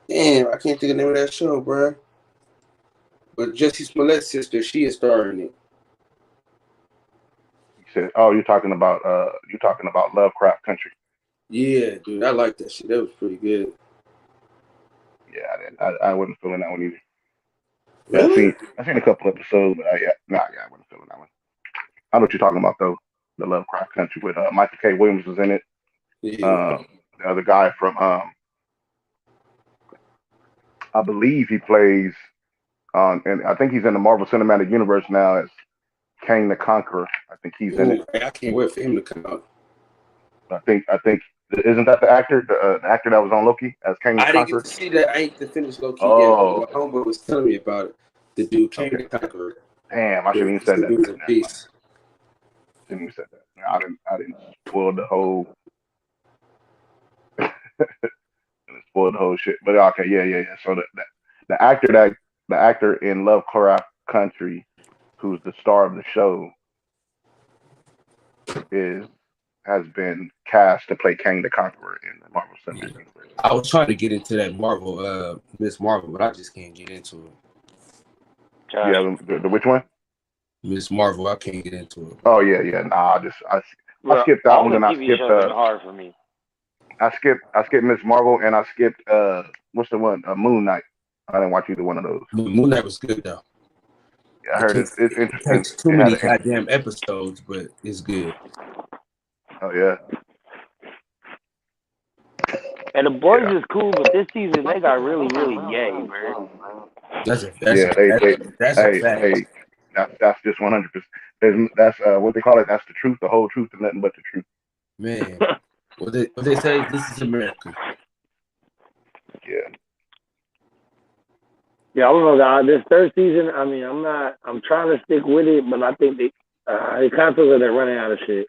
Damn, I can't think of the name of that show, bro. But Jesse Smollett's sister, she is starring in it. He said, "Oh, you're talking about Lovecraft Country." Yeah, dude, I like that shit. That was pretty good. Yeah, I wasn't feeling that one either. Yeah, Really? I seen a couple episodes, but I wasn't feeling that one. I know what you're talking about though. The Lovecraft Country with Michael K. Williams was in it. Yeah. The other guy from I believe he plays on, and I think he's in the Marvel Cinematic Universe now as Kang the Conqueror. I think he's in it. Ooh, I can't wait for him to come out. I think isn't that the actor, the actor that was on Loki as Kang the I didn't get Conqueror? to see that. I ain't to finish low key yet. But Oh, my homeboy was telling me about it. The dude came okay. to Conqueror. Damn, I shouldn't even This said that. dude was a Never mind. beast. Shouldn't even said that. I didn't spoil the whole spoil the whole shit. But okay, yeah. So the actor the actor in Lovecraft Country, who's the star of the show, is has been cast to play Kang the Conqueror in the Marvel Yeah. Cinematic Universe. I was trying to get into that Marvel, Miss Marvel, but I just can't get into it. Yeah, the which one? Miss Marvel, I can't get into it. Oh yeah. Nah, I skipped that all one. the Then I TV skipped shows have been hard for me. I skipped Miss Marvel and I skipped what's the one? Moon Knight. I didn't watch either one of those. Moon Knight was good though. Yeah, I heard it's It interesting. takes too It had many an interesting. goddamn episodes, but it's good. Oh yeah. And the boys Yeah. is cool, but this season they got really, really gay, bro. That's a Hey, fact. that's just 100%. That's what they call it. That's the truth, the whole truth, and nothing but the truth. Man, what they say? This is America. Yeah. Yeah, I don't know. This third season, I mean, I'm trying to stick with it, but I think it kind of feels like they're running out of shit.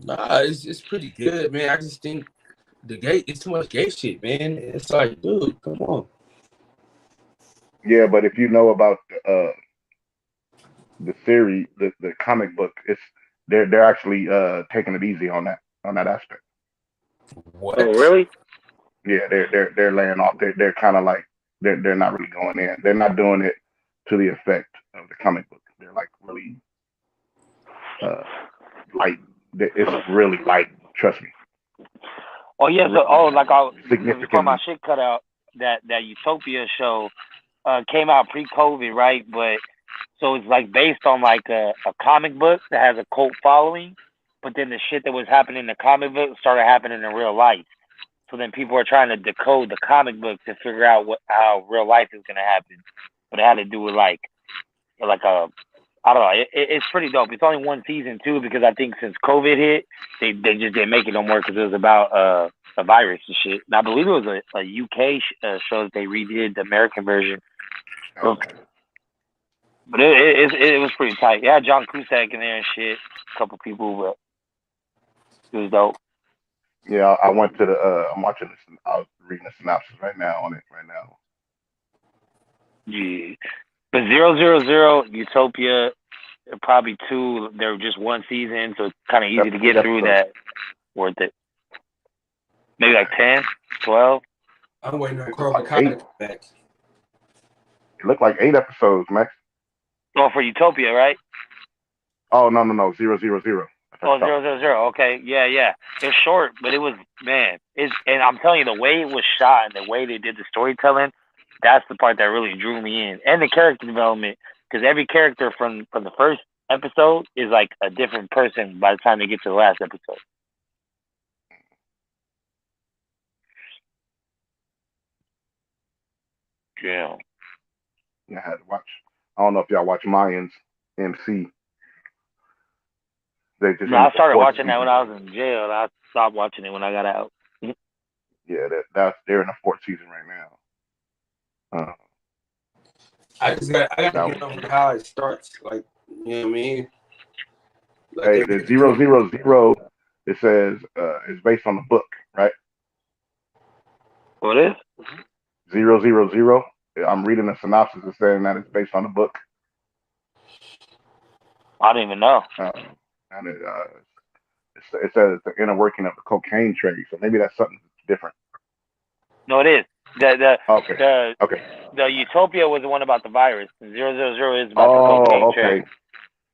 Nah, it's pretty good, man. I just think it's too much gay shit, man. It's like, dude, come on. Yeah, but if you know about the series, the comic book, they're actually taking it easy on that aspect. What? Oh, really? Yeah, they're laying off. They're kind of like they're not really going in. They're not doing it to the effect of the comic book. They're like really light. It's really light. Trust me. Oh yeah. So like before my Significantly. shit cut out, that Utopia show came out pre-COVID, right? But so it's like based on like a comic book that has a cult following, but then the shit that was happening in the comic book started happening in real life. So then people are trying to decode the comic book to figure out how real life is gonna happen. But it had to do with like a I don't know. It's pretty dope. It's only one season too because I think since COVID hit, they just didn't make it no more because it was about a virus and shit. And I believe it was a UK show that they redid the American version. Okay. But it was pretty tight. Yeah, John Cusack in there and shit. A couple people, but it was dope. Yeah, I went to the. I'm watching this. I was reading the synopsis right now on it right now. Yeah. But 000 Utopia, probably two. They're just one season, so it's kind of easy to get through. That worth it. Maybe like 10, 12. I'm waiting on Cobra Kai to come back. It looked like 8 episodes, Max. Oh, for Utopia, right? Oh no, 000. Oh, 000. Okay, yeah. It's short, but it was and I'm telling you, the way it was shot and the way they did the storytelling, that's the part that really drew me in, and the character development, because every character from the first episode is like a different person by the time they get to the last episode. Yeah. Yeah, I had to watch. I don't know if y'all watch Mayans MC. No, I started watching that when I was in jail. And I stopped watching it when I got out. Yeah, they're in the 4th season right now. I got to get over how it starts. Like, you know what I mean? Like hey, the 000. It says it's based on the book, right? What is 000? I'm reading a synopsis. It's saying that it's based on the book. I don't even know. And it says it's the inner working of the cocaine trade. So maybe that's something different. No, it is. The Utopia was the one about the virus. 000 is about the cocaine trade.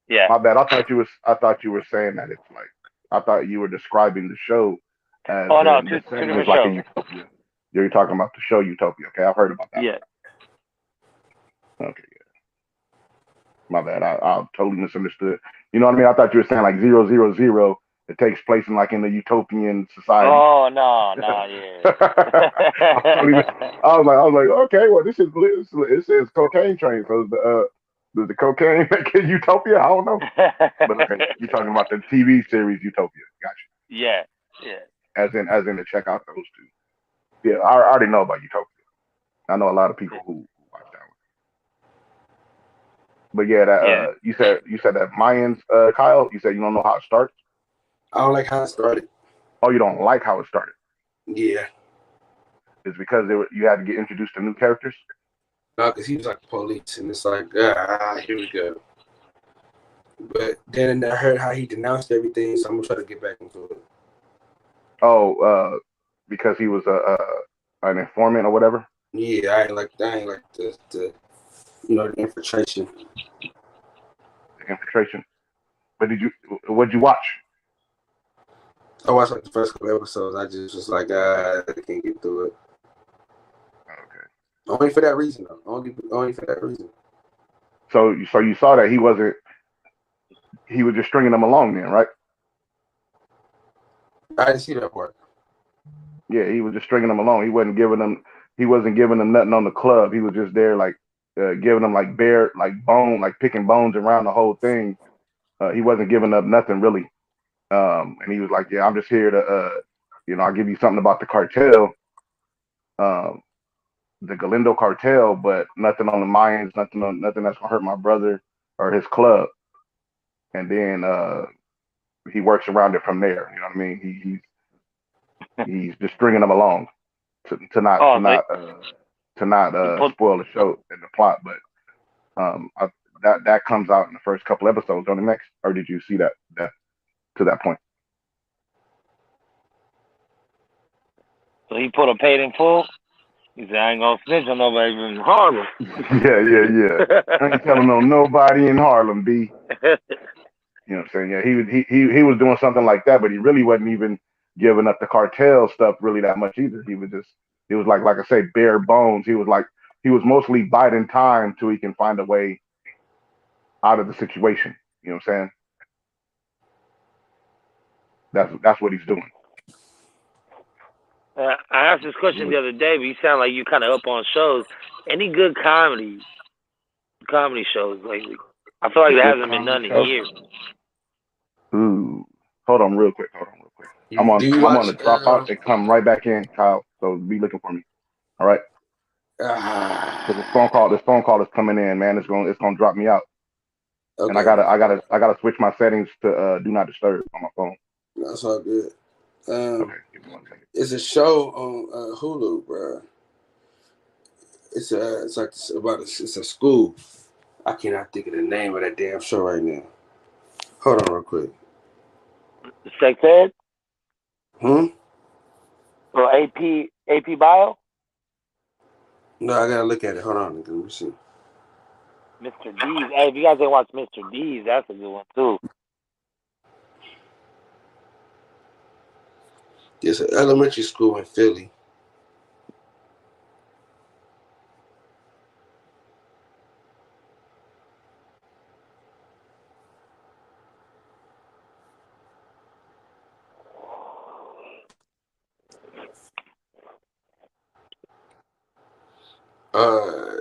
Yeah. My bad. I thought you were saying that it's like I thought you were describing the show as two different like shows. a Utopia. You're talking about the show Utopia. Okay, I've heard about that. Yeah. Okay, yeah. My bad. I totally misunderstood. You know what I mean? I thought you were saying like 000. It takes place in like in the utopian society. Oh no, yeah. I was like, okay, well, it says cocaine train. So the cocaine make Utopia? I don't know. But okay, you're talking about the TV series Utopia. Gotcha. Yeah. As in to check out those two. Yeah, I already know about Utopia. I know a lot of people who watch that one. But yeah, you said that Mayans, Kyle. You said you don't know how it starts. I don't like how it started. Oh, you don't like how it started? Yeah. It's because you had to get introduced to new characters? No, because he was like the police, and it's like, here we go. But then I heard how he denounced everything, so I'm gonna try to get back into it. Oh, because he was an informant or whatever? Yeah, I ain't like the the infiltration. The infiltration. But what'd you watch? I watched like the first couple episodes. I just was like, I can't get through it. Okay. Only for that reason, though. Only for that reason. So you saw that he was just stringing them along then, right? I didn't see that part. Yeah, he was just stringing them along. He wasn't giving them nothing on the club. He was just there like giving them like picking bones around the whole thing. He wasn't giving up nothing really. And he was like, yeah, I'm just here to I'll give you something about the cartel. The Galindo cartel, but nothing on the Mayans, nothing that's gonna hurt my brother or his club. And then he works around it from there. You know what I mean? He's just stringing them along to not spoil the show and the plot. But that comes out in the first couple episodes on the next, or did you see that to that point? So he put a paid in full. He said, I ain't gonna snitch on nobody in Harlem. Yeah. I ain't telling on nobody in Harlem, B. You know what I'm saying? Yeah, he was doing something like that, but he really wasn't even giving up the cartel stuff really that much either. He was like I say, bare bones. He was mostly biding time till he can find a way out of the situation. You know what I'm saying? That's what he's doing. I asked this question the other day, but you sound like you kind of up on shows. Any good comedy shows lately? I feel like there Good hasn't been comedy none in show. years. Ooh, hold on real quick. I'm Do on you I'm on watch? the drop out and come right back in, Kyle. So be looking for me. All right. Because this phone call is coming in, man. It's gonna drop me out. And Okay, I gotta switch my settings to do not disturb on my phone. that's all good. Okay, give me 1 second. It's a show on Hulu, bro. It's it's a school. I cannot think of the name of that damn show right now. Hold on, real quick. Sex ed Hmm. or AP Bio. No, I gotta look at it. Hold on, let me see. Mr. D's. Hey, if you guys ain't watch Mr. D's, that's a good one too. It's an elementary school in Philly.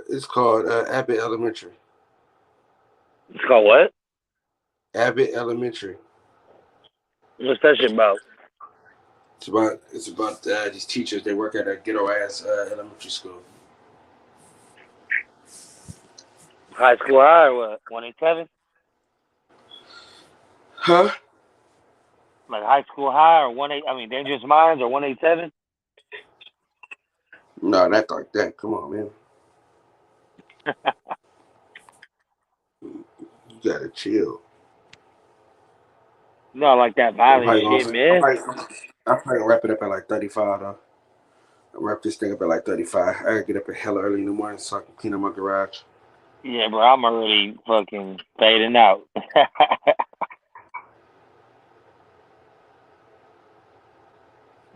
It's called Abbott Elementary. It's called what? Abbott Elementary. What's that shit about? It's about these teachers. They work at a ghetto ass elementary school. High school high or what? 187? Huh? Like high school high or Dangerous Minds or 187? No, not like that. Come on, man. You gotta chill. No, like that violent shit, I'm man. probably gonna wrap it up at like 35 though. I'll wrap this thing up at like 35. I gotta get up at hella early in the morning so I can clean up my garage. Yeah, bro, I'm already fucking fading out.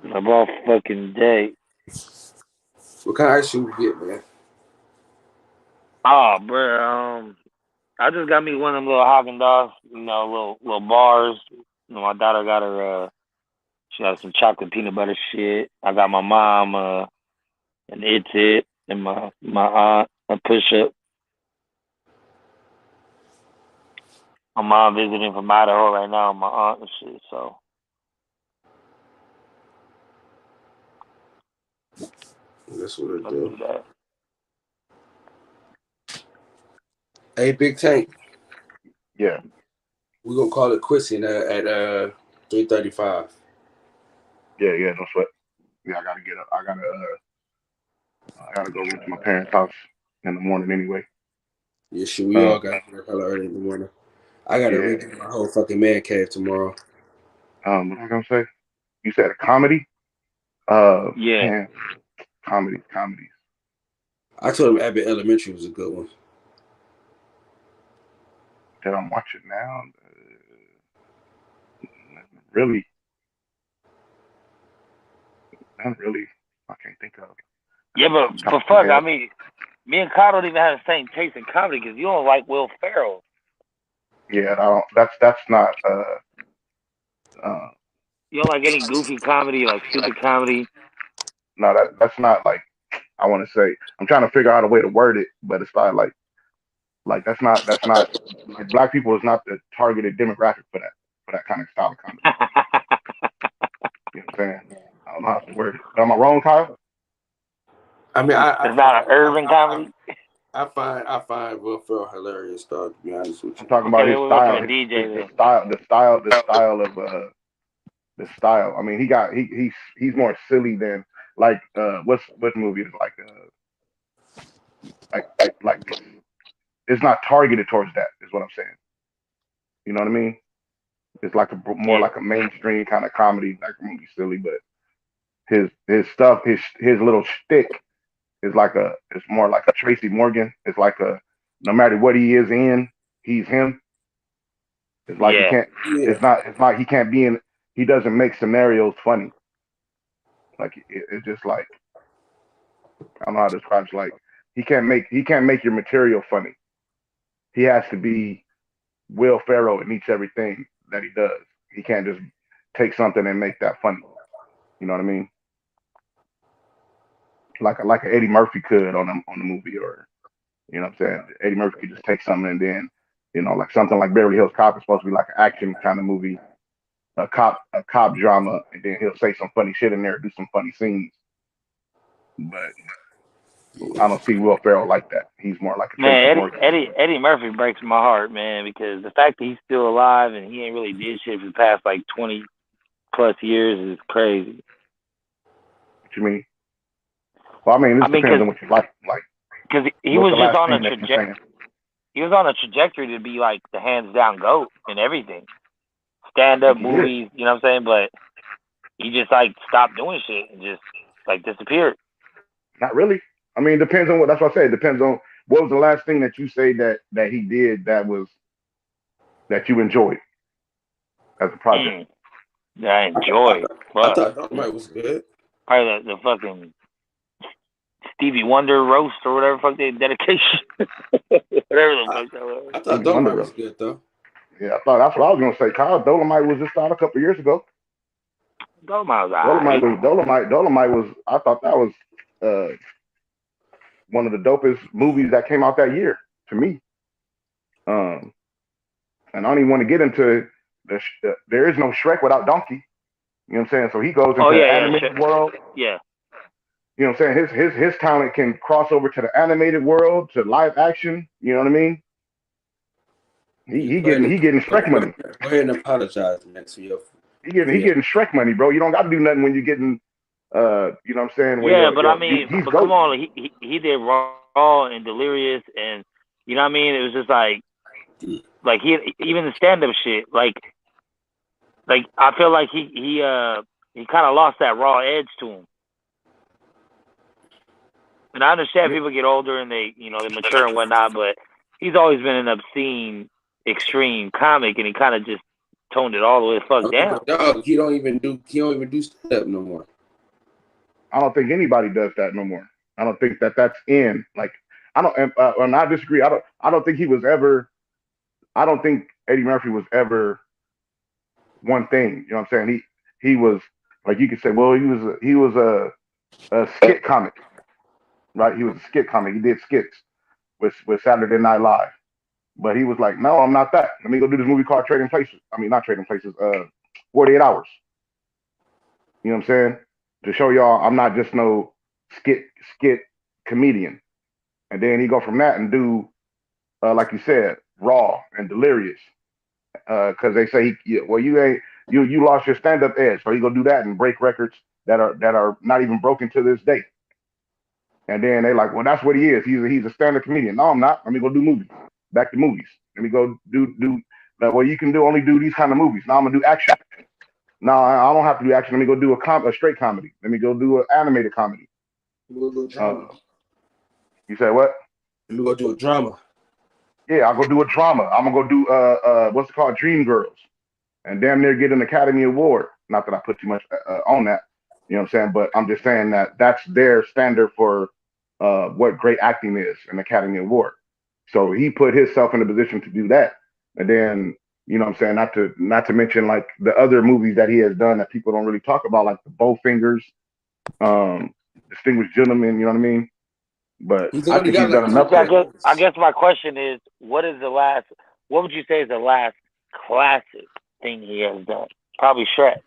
I'm all fucking day. What kind of ice cream you get, man? Oh, bro, I just got me one of them little Haagen-Dazs, little bars. My daughter got her, she got some chocolate peanut butter shit. I got my mom, an It's It, and my aunt, a push-up. My mom visiting from Idaho right now, my aunt and shit, so. That's what I Let's do. do that. Hey, Big Tank. Yeah. We're gonna call it quits at 3:35. Yeah. No sweat. Yeah, I gotta get up. I gotta go to my parents' house in the morning anyway. Yeah, shit, we all Um. got to hella early in the morning. I gotta Yeah. redo my whole fucking man cave tomorrow. What was I gonna say? You said a comedy? Yeah. Man, comedies. I told him Abbott Elementary was a good one. That I'm watching now. Really, not really. I can't think of. Yeah, but Top for of my fuck, head. me and Kyle don't even have the same taste in comedy because you don't like Will Ferrell. Yeah, I don't. That's not. You don't like any goofy comedy, like stupid comedy. No, that's not like I want to say. I'm trying to figure out a way to word it, but it's not like that's not like black people is not the targeted demographic for that kind of style of comedy. You know what I'm saying? I don't know how to word it. Am I wrong, Kyle? I mean, It's not an urban comedy. I find Will Ferrell hilarious, dog. To be honest with I'm you. talking Okay, about his maybe we'll go to style, a DJ then. the style. I mean, he's more silly than like what movie is like it's not targeted towards that. Is what I'm saying. You know what I mean? It's like more Yeah, like a mainstream kind of comedy, like a movie silly, but his stuff, his little shtick is it's more like a Tracy Morgan. It's like a no matter what he is in, he's him. It's like he yeah, can't. Yeah. It's like he can't be in. He doesn't make scenarios funny. Like it's just like I don't know how to describe. It's like he can't make your material funny. He has to be Will Ferrell in each everything that he does. He can't just take something and make that funny. You know what I mean? like an Eddie Murphy could on the movie, or you know what I'm saying? Eddie Murphy could just take something and then, like something like Beverly Hills Cop is supposed to be like an action kind of movie, a cop drama, and then he'll say some funny shit in there, do some funny scenes. But I don't see Will Ferrell like that. He's more like a Man, Jason Voorhees. Eddie Murphy breaks my heart, man, because the fact that he's still alive and he ain't really did shit for the past like 20 plus years is crazy. What you mean? Well, I mean, this depends on what you like. Like, because he what's was the just last on a thing that you're saying? he was on a trajectory to be like the hands down GOAT in everything, stand up movies, you know what I'm saying? But he just like stopped doing shit and just like disappeared. Not really. I mean, it depends on what. That's what I say. It depends on what was the last thing that you say that he did that you enjoyed as a project. Yeah, I enjoyed. I thought Dolomite was good. Probably the fucking Stevie Wonder roast or whatever the fuck they dedication. Whatever the fuck that was. I thought Dolomite was good though. Yeah, I thought that's what I was gonna say. Kyle, Dolomite was just out a couple years ago. Dolomite was Dolomite was. I thought that was one of the dopest movies that came out that year to me. And I don't even want to get into there is no Shrek without Donkey. You know what I'm saying? So he goes into the animated world. Yeah. You know what I'm saying? His talent can cross over to the animated world, to live action. You know what I mean? He getting Shrek money. Go ahead and apologize, man. He getting Shrek money, bro. You don't got to do nothing when you're getting, you know what I'm saying? Yeah, but I mean, but come on, he did Raw and Delirious, and you know what I mean. It was just like he even the stand up shit. Like I feel like he kind of lost that raw edge to him. And I understand people get older and they mature and whatnot, but he's always been an obscene, extreme comic, and he kind of just toned it all the way the fuck down. Dog, he don't even do stand up no more. I don't think anybody does that no more. I don't think that's in. Like, I don't, and I disagree. I don't think he was ever. I don't think Eddie Murphy was ever one thing. You know what I'm saying? He was, like, you could say, well, he was a skit comic, right? He was a skit comic. He did skits with Saturday Night Live, but he was like, no, I'm not that. Let me go do this movie called Trading Places. I mean, not Trading Places. 48 Hours. You know what I'm saying? To show y'all I'm not just no skit comedian. And then he go from that and do, like you said, Raw and Delirious. Because they say, you lost your stand-up edge. So he go do that and break records that are not even broken to this day. And then they like, well, that's what he is. He's a stand-up comedian. No, I'm not. Let me go do movies. Back to movies. Let me go do well, you can only do these kind of movies. Now I'm gonna do action. No, I don't have to do action. Let me go do a straight comedy. Let me go do an animated comedy. We'll go drama. You say what? Let me go do a drama. Yeah, I'll go do a drama. I'm gonna go do what's it called, Dream Girls, and damn near get an Academy Award. Not that I put too much on that, you know what I'm saying, but I'm just saying that's their standard for what great acting is, an Academy Award. So he put himself in a position to do that, and then you know what I'm saying, not to mention like the other movies that he has done that people don't really talk about, like the Bowfingers, Distinguished Gentleman. You know what I mean? But I think he's done enough. I guess my question is, what would you say is the last classic thing he has done? Probably Shrek.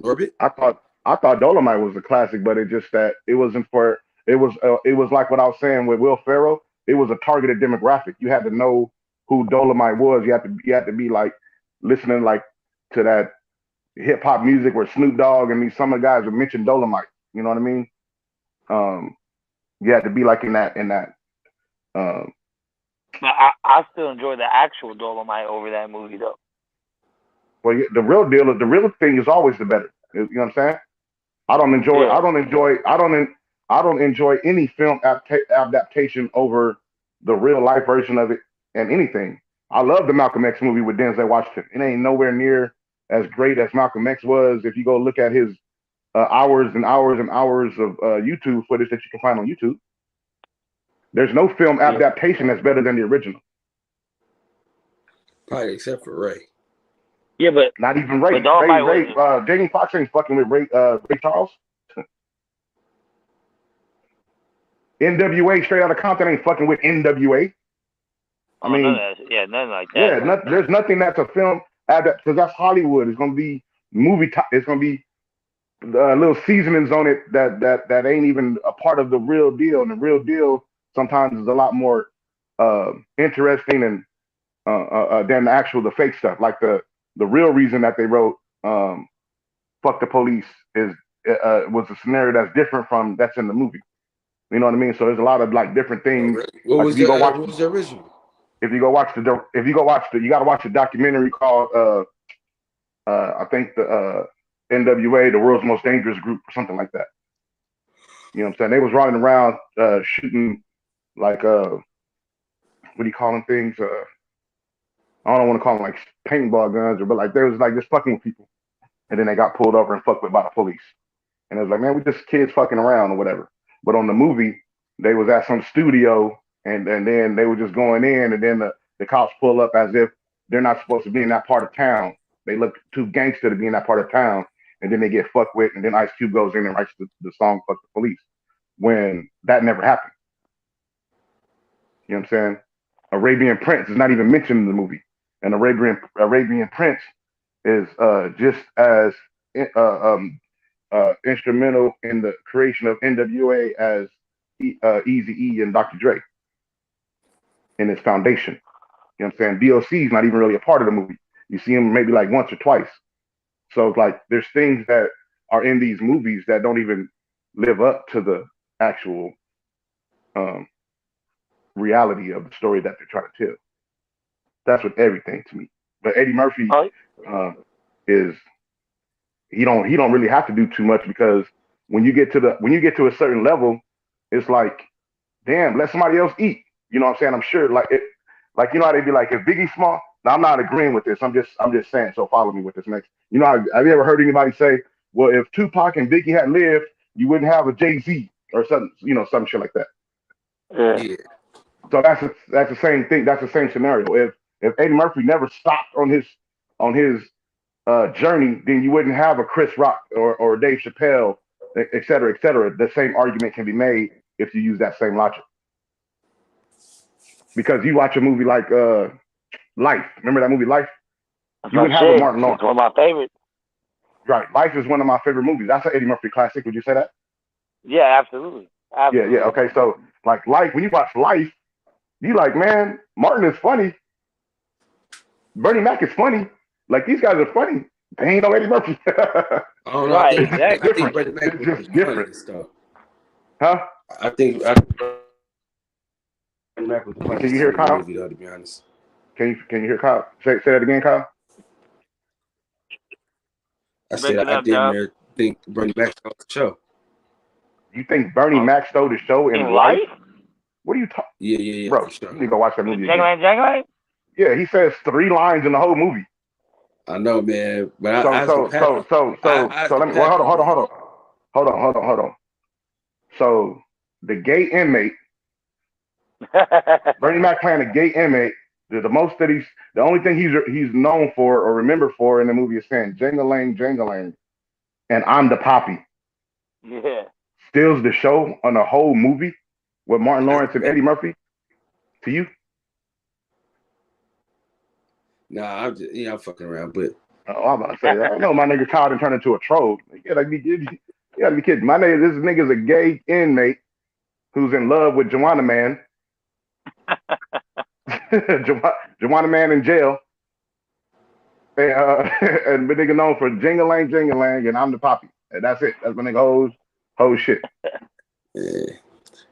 Orbit? I thought Dolomite was a classic, but it just that it wasn't for it was like what I was saying with Will Ferrell. It was a targeted demographic. You had to know who Dolomite was. You had to be like listening like to that hip hop music where Snoop Dogg and some of the guys would mention Dolomite. You know what I mean? You had to be like in that. I still enjoy the actual Dolomite over that movie though. Well, the real thing is always the better. You know what I'm saying? I don't enjoy any film adaptation over the real life version of it and anything. I love the Malcolm X movie with Denzel Washington. It ain't nowhere near as great as Malcolm X was. If you go look at his hours and hours and hours of YouTube footage that you can find on YouTube, there's no film adaptation that's better than the original. Probably except for Ray. Yeah, but not even Ray. Jamie Foxx ain't fucking with Ray Charles. NWA straight out of Compton ain't fucking with NWA. I Oh, none mean, of that. Yeah, nothing like yeah, that. there's nothing that's a film because that's Hollywood. It's gonna be it's gonna be little seasonings on it that ain't even a part of the real deal. And the real deal sometimes is a lot more interesting and than the fake stuff. Like the real reason that they wrote "fuck the police" is was a scenario that's different from that's in the movie. You know what I mean? So there's a lot of like different Oh, things. really? Like What was the original? if you go watch you got to watch the documentary called I think the NWA, the world's most dangerous group, or something like that. You know what I'm saying? They was running around shooting like what do you call them things? I don't want to call them like paintball guns, but like they was like just fucking with people, and then they got pulled over and fucked with by the police. And it was like, man, we just kids fucking around or whatever. But on the movie, they was at some studio, and then they were just going in, and then the cops pull up as if they're not supposed to be in that part of town. They look too gangster to be in that part of town, and then they get fucked with, and then Ice Cube goes in and writes the song "Fuck the Police" when that never happened. You know what I'm saying? Arabian Prince is not even mentioned in the movie, and Arabian Prince is just as instrumental in the creation of NWA as Easy E and Dr. Dre in its foundation. You know what I'm saying? DOC is not even really a part of the movie. You see him maybe like once or twice. So it's like there's things that are in these movies that don't even live up to the actual um, reality of the story that they're trying to tell. That's with everything to me. But Eddie Murphy Oh, is he don't really have to do too much because when you get to a certain level, it's like, damn, let somebody else eat. You know what I'm saying? I'm sure like you know how they be like if Biggie Small. Now I'm not agreeing with this. I'm just saying. So follow me with this next. You know, have you ever heard anybody say, well, if Tupac and Biggie had lived, you wouldn't have a Jay-Z or something, some shit like that. yeah. Yeah. So that's the same thing. That's the same scenario. If Eddie Murphy never stopped on his journey, then you wouldn't have a Chris Rock or Dave Chappelle, et cetera, et cetera. The same argument can be made if you use that same logic. Because you watch a movie like Life. Remember that movie Life? That's You my wouldn't have a shit. Martin It's Lawrence. one of my favorites. Right. Life is one of my favorite movies. That's an Eddie Murphy classic. Would you say that? Yeah, absolutely. Yeah, yeah. Absolutely. Okay, so like Life, when you watch Life, you like, man, Martin is funny. Bernie Mac is funny. Like these guys are funny. They ain't no Eddie Murphy. I don't know. Right, It's just I exactly. think different. Brother Mac It's was just the different. funniest though. Huh? I think Brother Mac was the Can you funniest hear in the Kyle? movie though, to be honest. Can you hear Kyle? Say that again, Kyle. I said Breaking I up, damn dog. near think Bernie Mac stole the show. You think Bernie Oh, Mac stole the show in in Life? life? What are you talking, Yeah, bro? for sure. You need to go watch that movie again. Jangling? Yeah, he says 3 lines in the whole movie. I know, man. But I So asked the so Packer. so so so I asked so the let me well Packer, man. hold on. So the gay inmate, Bernie Mac playing a gay inmate. The only thing he's known for or remembered for in the movie is saying "Jangalang, Jangalang," and "I'm the Poppy." Yeah. Steals the show on the whole movie with Martin That's Lawrence and crazy. Eddie Murphy. To you, Nah, I'm fucking around, but I'm about to say, I know my nigga Kyle done turned into a troll. You gotta be kidding. This nigga's a gay inmate who's in love with Joanna Man. Joanna Man in jail. And, and been nigga known for Jingalang Jingalang and I'm the Poppy. And that's it. That's my nigga whole shit. yeah.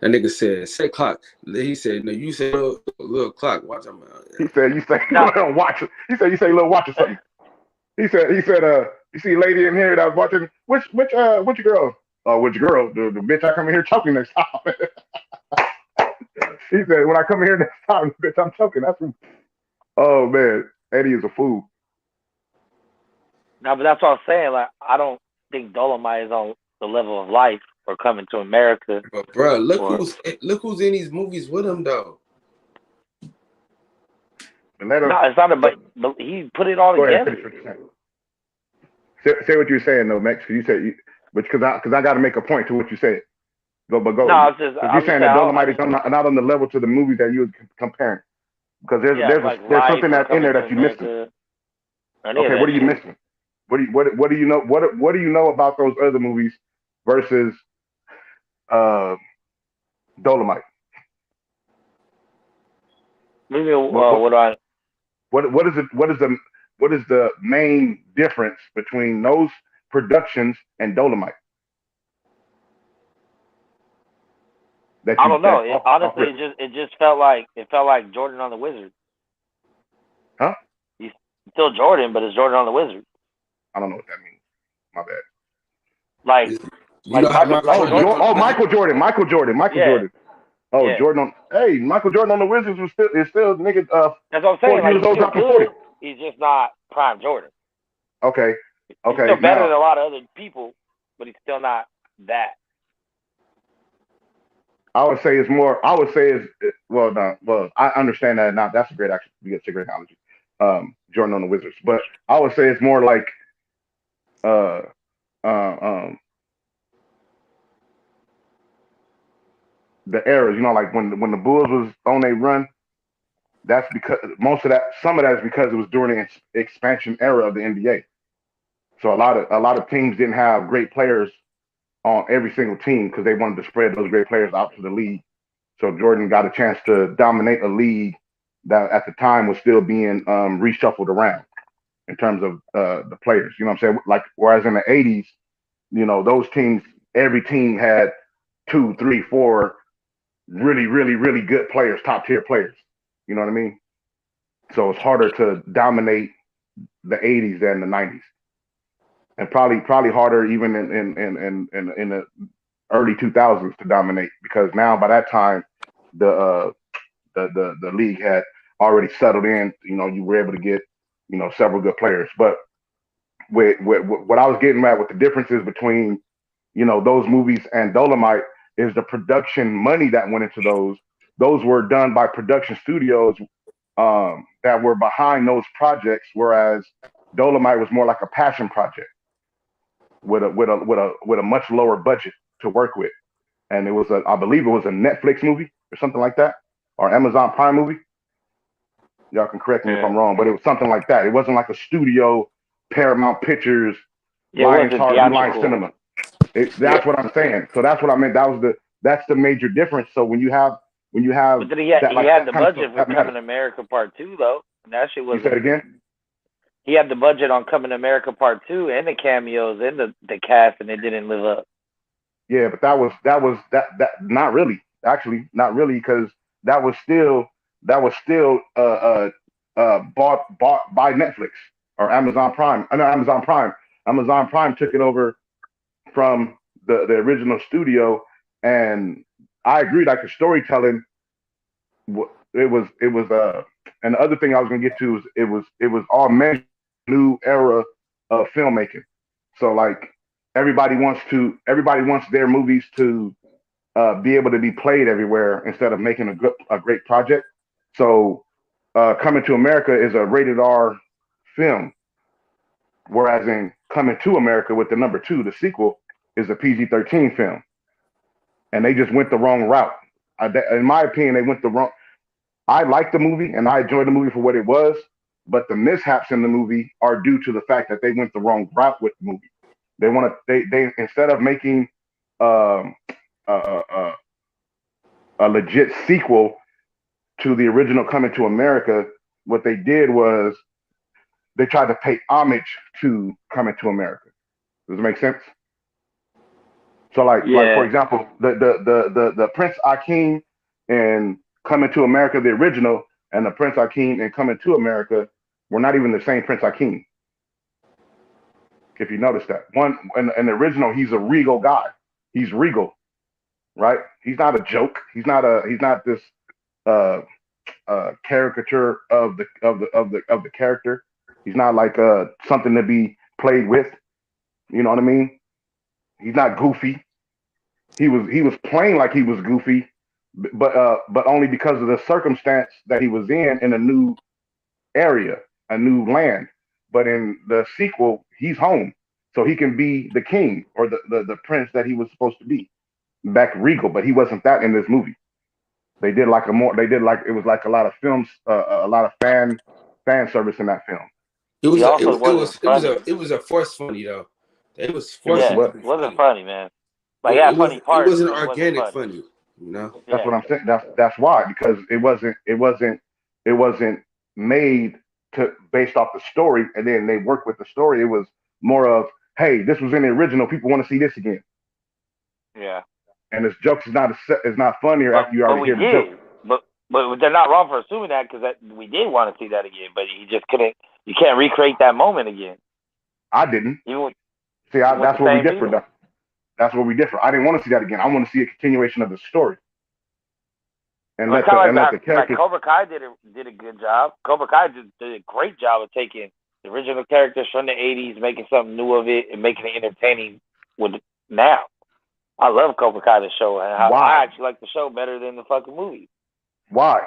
That nigga said set clock. He said, no, you said little clock. Watch him. He said, you say, No. watch it. He said, you say, little watch or something. He said, you see a lady in here that was watching, which girl? Which girl? The bitch I come in here choking next time. He said, when I come in here next time, bitch, I'm choking. That's who. Oh, man. Eddie is a fool. No, but that's what I'm saying. Like, I don't think Dolomite is on the level of Life or Coming to America. But bro, Or look who's in these movies with him though. no, it's not. But he put it all Go ahead, together. finish what you're saying. Say what you're saying, though, Max, because you said, because I got to make a point to what you said. Go. No, Because I you're was just saying saying, that Dolomite is not on the level to the movies that you're comparing. Because yeah, like there's Life something or that's in Coming there to that you're missing. America, or any of Okay, that what are you shit. missing? What do you know? What do you know about those other movies versus uh, Dolomite? Maybe What what what do I? what is it? What is the main difference between those productions and Dolomite I don't know. that off Honestly, rip? it just felt like Jordan on the Wizard. Huh? He's still Jordan, but it's Jordan on the Wizard. I don't know what that means. My bad. Like You know how Michael Oh, Michael Jordan Jordan. left on the Wizards? Michael Yeah, Jordan. Oh, yeah. Michael Jordan on the Wizards is still nigga That's what I'm saying. 40 Like years he's old still dropping 40. good. He's just not prime Jordan. Okay, He's still okay. better Now than a lot of other people, but he's still not that. I would say it's more. I would say is well, no, well, I understand that now. That's a great actually. It's a great analogy. Jordan on the Wizards, but I would say it's more like uh, um, the eras. You know, like when the Bulls was on a run. That's because some of that is because it was during the expansion era of the NBA. So a lot of teams didn't have great players on every single team because they wanted to spread those great players out to the league. So Jordan got a chance to dominate a league that at the time was still being reshuffled around in terms of the players. You know what I'm saying? Like whereas in the '80s, you know those teams, every team had two, three, four really, really, really good players, top tier players. You know what I mean? So it's harder to dominate the '80s than the '90s, and probably harder even in the early 2000s to dominate because now by that time the the league had already settled in. You know, you were able to get several good players. But with what I was getting at with the differences between those movies and Dolomite is the production money that went into those. Those were done by production studios that were behind those projects, whereas Dolomite was more like a passion project with a much lower budget to work with. And it was I believe it was a Netflix movie or something like that, or Amazon Prime movie. Y'all can correct me if Yeah, I'm wrong, but it was something like that. It wasn't like a studio, Paramount Pictures, yeah. It wasn't Reliance theatrical. Cinema. Yeah, That's what I'm saying. So that's what I meant. That's the major difference. So when you but have then that he like had that the kind of stuff, budget for that Coming matters. to America Part Two though, and that shit You said wasn't. again? He had the budget on Coming to America Part Two and the cameos and the cast, and it didn't live up. Yeah, but that not really actually not really because that was still bought by Netflix or Amazon Prime. No, Amazon Prime. Amazon Prime took it over from the original studio, and I agree. Like the storytelling, it was. And the other thing I was gonna get to is it was all meant new era of filmmaking. So like everybody wants their movies to be able to be played everywhere instead of making a great project. So Coming to America is a rated R film, whereas in Coming to America with the number two, the sequel is a PG-13 film, and they just went the wrong route. In my opinion, they went the wrong. I liked the movie and I enjoyed the movie for what it was, but the mishaps in the movie are due to the fact that they went the wrong route with the movie. They want to they instead of making um, a, a, a legit sequel to the original Coming to America, what they did was they tried to pay homage to Coming to America. Does it make sense? So like for Yeah, example, the Prince Akeem in Coming to America, the original, and the Prince Akeem in Coming to America were not even the same Prince Akeem. If you notice that one in the original, he's a regal guy. He's regal, right? He's not a joke. He's not this uh, caricature of the character. He's not like something to be played with. You know what I mean? He's not goofy. He was playing like he was goofy, but only because of the circumstance that he was in a new area, a new land. But in the sequel, he's home, so he can be the king or the prince that he was supposed to be. back Regal, but he wasn't that in this movie. They did like it was like a lot of films, a lot of fan service in that film. It He was a it also was it wasn't was it was funny. a it was a forced funny though. It was It was forcing Yeah, to what? be wasn't funny. funny, man. Like, he It had was funny it parts, wasn't but he wasn't organic funny. funny, you know. That's Yeah, what I'm saying. That's why, because it wasn't made to based off the story, and then they work with the story. It was more of, hey, this was in the original. People want to see this again, yeah. and this jokes is not funnier But after you but already we hear the joke. did. But they're not wrong for assuming that, because we did want to see that again. But he just couldn't. You can't recreate that moment again, I didn't even with, see. even with the That's where we same differ. people. That's where we differ. I didn't want to see that again. I want to see a continuation of the story and Well, it's kind of let the like characters. Cobra Kai did a good job. Cobra Kai did a great job of taking the original characters from the '80s, making something new of it, and making it entertaining with now. I love Cobra Kai the show, and I Why? actually like the show better than the fucking movie. Why?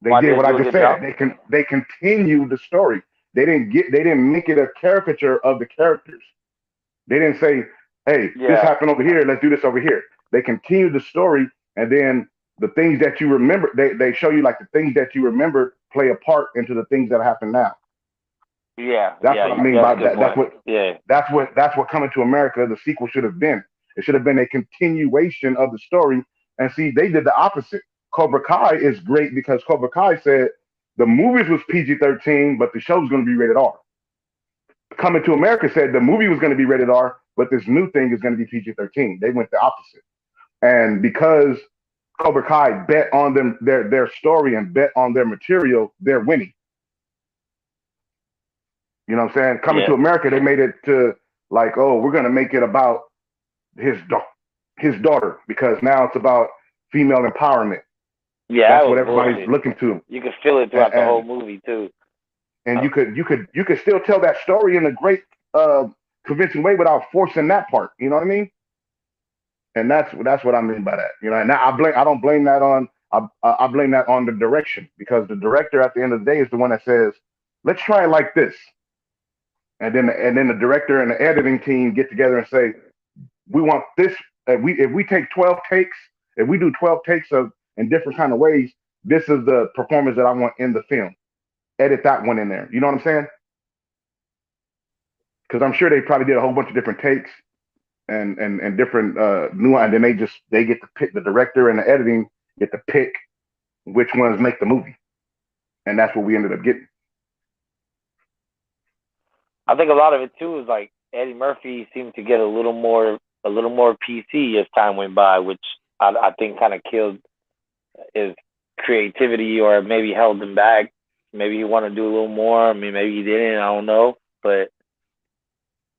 They Why did did what it I do a just good job? said. They continued the story. They didn't make it a caricature of the characters. They didn't say, "Hey, this Yeah, happened over here. Let's do this over here." They continued the story, and then the things that you remember, they show you like the things that you remember play a part into the things that happen now. yeah, That's yeah. what I mean That's by a good that. point. Yeah, That's what Coming to America, the sequel, should have been. It should have been a continuation of the story. And see, they did the opposite. Cobra Kai is great because Cobra Kai said the movies was PG-13, but the show's going to be rated R. Coming to America said the movie was going to be rated R, but this new thing is going to be PG-13. They went the opposite. And because Cobra Kai bet on their story and bet on their material, they're winning. You know what I'm saying? Coming yeah, to America, they made it to like, oh, we're going to make it about his his daughter because now it's about female empowerment. yeah. That That's what was everybody's bullshit. looking to, You could feel it and throughout the whole movie too. you could still tell that story in a great convincing way without forcing that part. You know what I mean? And that's what I mean by that. You know, and I don't blame that on I blame that on the direction because the director at the end of the day is the one that says, let's try it like this, and then the director and the editing team get together and say, we want this. If we take 12 takes, if we do 12 takes of in different kind of ways, this is the performance that I want in the film. Edit that one in there. You know what I'm saying? Because I'm sure they probably did a whole bunch of different takes and different nuance. And then they get to pick the director and the editing get to pick which ones make the movie, and that's what we ended up getting. I think a lot of it too is like Eddie Murphy seemed to get a little more PC as time went by, which I think kind of killed his creativity or maybe held him back. Maybe he wanted to do a little more. I mean, maybe he didn't. I don't know, but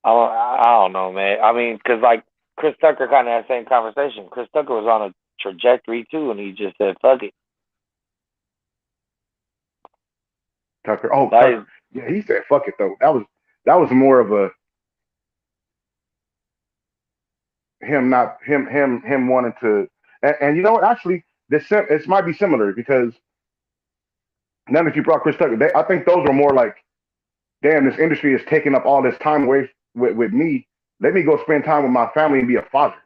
I don't know, man. I mean, because like Chris Tucker kind of had the same conversation. Chris Tucker was on a trajectory too, and he just said, "Fuck it." Tucker, oh That is, Tucker, yeah, he said fuck it though. That was more of a him not him wanting to, and you know what? Actually, it might be similar because now that you brought Chris Tucker, I think those were more like, damn, this industry is taking up all this time away with me. Let me go spend time with my family and be a father.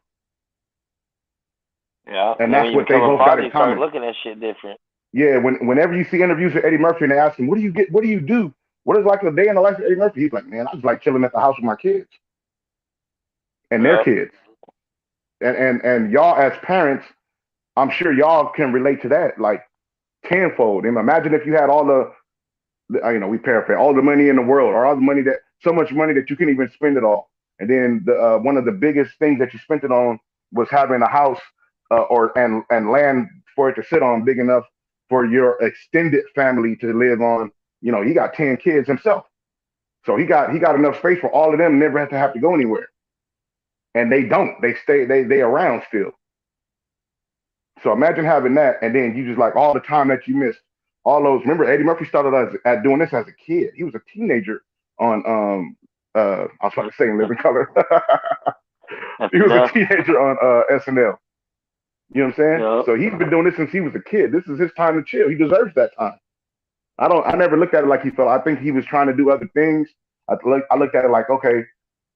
yeah. And And then when that's you what they become a both got father, in you start common. looking at shit different. Yeah, whenever you see interviews with Eddie Murphy and they ask him, what do you get? What do you do? What is like a day in the life of Eddie Murphy? He's like, man, I just like chilling at the house with my kids and their Yeah, kids. And y'all as parents, I'm sure y'all can relate to that like tenfold. And imagine if you had all we paraphrase all the money in the world, or all the money that so much money that you couldn't even spend it all. And then one of the biggest things that you spent it on was having a house or and land for it to sit on big enough for your extended family to live on. You know, he got 10 kids himself, so he got enough space for all of them never have to go anywhere. And they don't. They stay. They around still. So imagine having that, and then you just like all the time that you missed, all those. Remember, Eddie Murphy started at doing this as a kid. He was a teenager on I was about to say in Living Color. that's He was a enough. teenager on SNL. You know what I'm saying? Yeah. So he's been doing this since he was a kid. This is his time to chill. He deserves that time. I never looked at it like he felt. I think he was trying to do other things. I looked at it like, okay,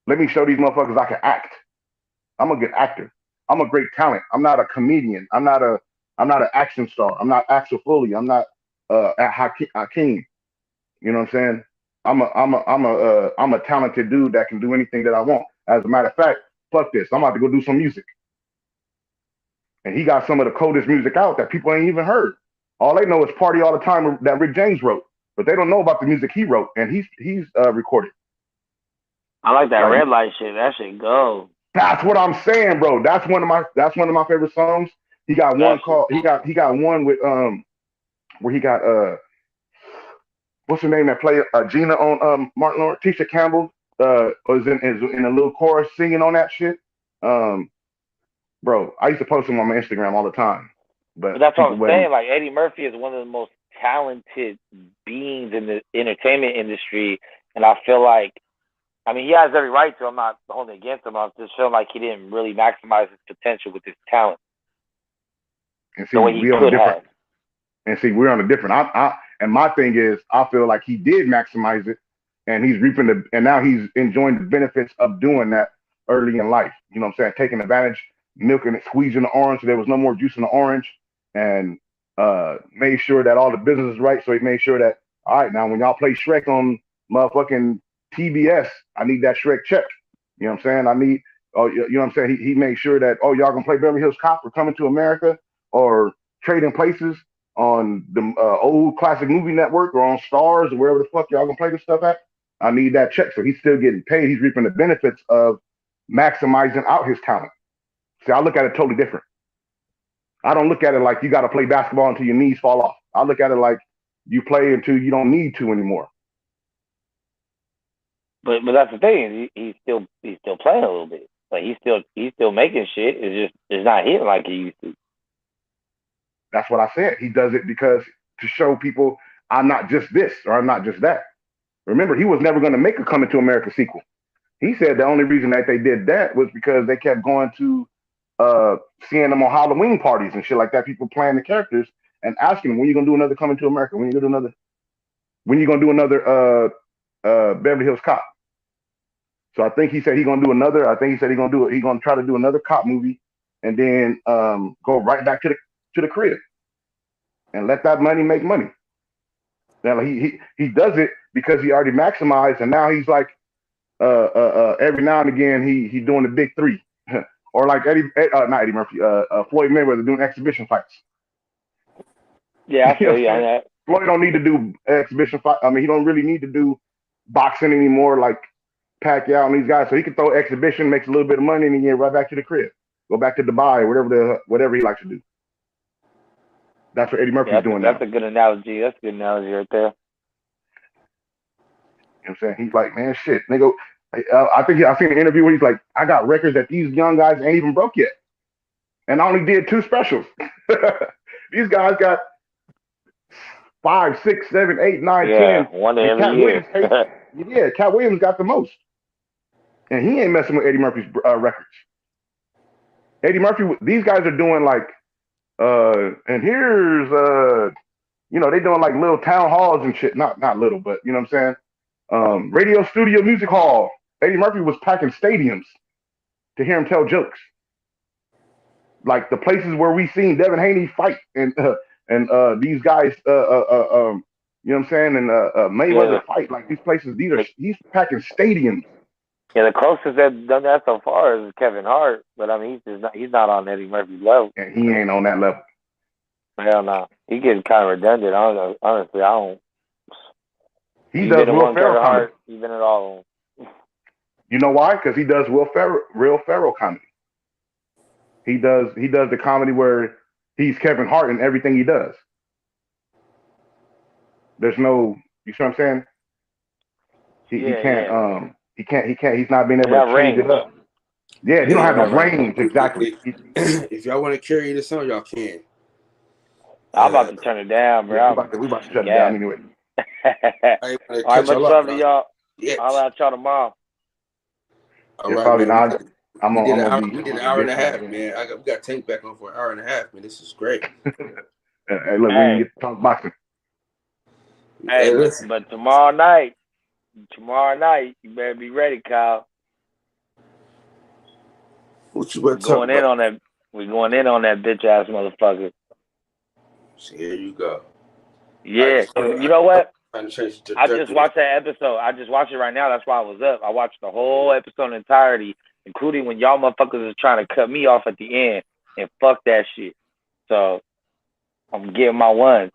let me show these motherfuckers I can act. I'm a good actor. I'm a great talent. I'm not a comedian. I'm not an action star. I'm not Axel Foley. I'm not Hakeem. You know what I'm saying? I'm a talented dude that can do anything that I want. As a matter of fact, fuck this. I'm about to go do some music. And he got some of the coldest music out that people ain't even heard. All they know is "Party All the Time" that Rick James wrote, but they don't know about the music he wrote and he's recorded. I like that Like, red light shit. That shit go. that's what I'm saying, bro. That's one of my favorite songs. He got That one shit. called he got one with where he got what's her name that played Gina on Martin Lawrence, Tisha Campbell was in a little chorus singing on that shit. Um, bro, I used to post them on my Instagram all the time, But but that's what people I'm wouldn't. saying. Like Eddie Murphy is one of the most talented beings in the entertainment industry, and I feel like, I mean, he has every right to. I'm not holding it against him. I'm just feeling like he didn't really maximize his potential with his talent And see, the way he we on a could different. have. And see, we're on a different. And my thing is, I feel like he did maximize it, and he's reaping and now he's enjoying the benefits of doing that early in life. You know what I'm saying? Taking advantage, milking it, squeezing the orange so there was no more juice in the orange, and made sure that all the business is right. So he made sure that, all right, now when y'all play Shrek on motherfucking TBS, I need that Shrek check. You know what I'm saying? I need, oh, you know what I'm saying? He made sure that, oh, y'all gonna play Beverly Hills Cop or Coming to America or Trading Places on the old classic movie network or on Stars or wherever the fuck y'all gonna play this stuff at. I need that check. So he's still getting paid. He's reaping the benefits of maximizing out his talent. See, I look at it totally different. I don't look at it like you got to play basketball until your knees fall off. I look at it like you play until you don't need to anymore. But that's the thing. He's still playing a little bit. Like he's still making shit. It's not hitting like he used to. That's what I said. He does it because to show people I'm not just this or I'm not just that. Remember, he was never going to make a Coming to America sequel. He said the only reason that they did that was because they kept going to seeing them on Halloween parties and shit like that. People playing the characters and asking them, when you gonna do another Coming to America? When you gonna do another? When you gonna do another Beverly Hills Cop? So I think he said he gonna do another. I think he said he gonna do it. He gonna try to do another cop movie and then go right back to the crib and let that money make money. Now he does it because he already maximized, and now he's like every now and again he doing the big three, or like not Eddie Murphy, Floyd Mayweather doing exhibition fights. Yeah, I feel you on that. Floyd don't need to do exhibition fight. I mean, he don't really need to do boxing anymore like Pacquiao and these guys. So he can throw exhibition, makes a little bit of money, and then get right back to the crib, go back to Dubai, whatever he likes to do. That's what Eddie Murphy's doing now. That's a good analogy. That's a good analogy right there. You know what I'm saying? He's like, man, shit, nigga. I think I seen an interview where he's like, I got records that these young guys ain't even broke yet, and I only did 2 specials. These guys got 5, 6, 7, 8, 9, 10. One every year. Cat Williams got the most, and he ain't messing with Eddie Murphy's records. Eddie Murphy, these guys are doing like, and here's they doing like little town halls and shit. Not little, but you know what I'm saying? Radio studio music hall. Eddie Murphy was packing stadiums to hear him tell jokes. Like the places where we seen Devin Haney fight and these guys, you know what I'm saying, and Mayweather fight. Like these places, he's packing stadiums. Yeah, the closest that done that so far is Kevin Hart, but I mean he's not on Eddie Murphy's level. And he ain't on that level. Hell no, he getting kind of redundant. Honestly, I don't. He does Will Ferrell comedy. He's been at all. You know why? Because he does Will Ferrell comedy. He does the comedy where he's Kevin Hart in everything he does. There's no, you see what I'm saying? He can't. He's not being able to change it up. Yeah, he don't have the range exactly. If y'all want to carry this on, y'all can. I'm about to turn it down, bro. Yeah, we about to shut it down anyway. All right, much love to y'all. Yes. I'll out y'all tomorrow. All right, man. We did an hour and a half, man. We got Tank back on for an hour and a half, man. This is great. Hey, look, we can get to talk boxing. Hey, listen. But tomorrow night, you better be ready, Kyle. What you better talk Going in about? on that. We going in on that bitch ass motherfucker. So here you go. Yeah, cause you know what? Trying to change the I just trajectory. watched that episode. I just watched it right now. That's why I was up. I watched the whole episode in entirety, including when y'all motherfuckers was trying to cut me off at the end. And fuck that shit. So I'm getting my one.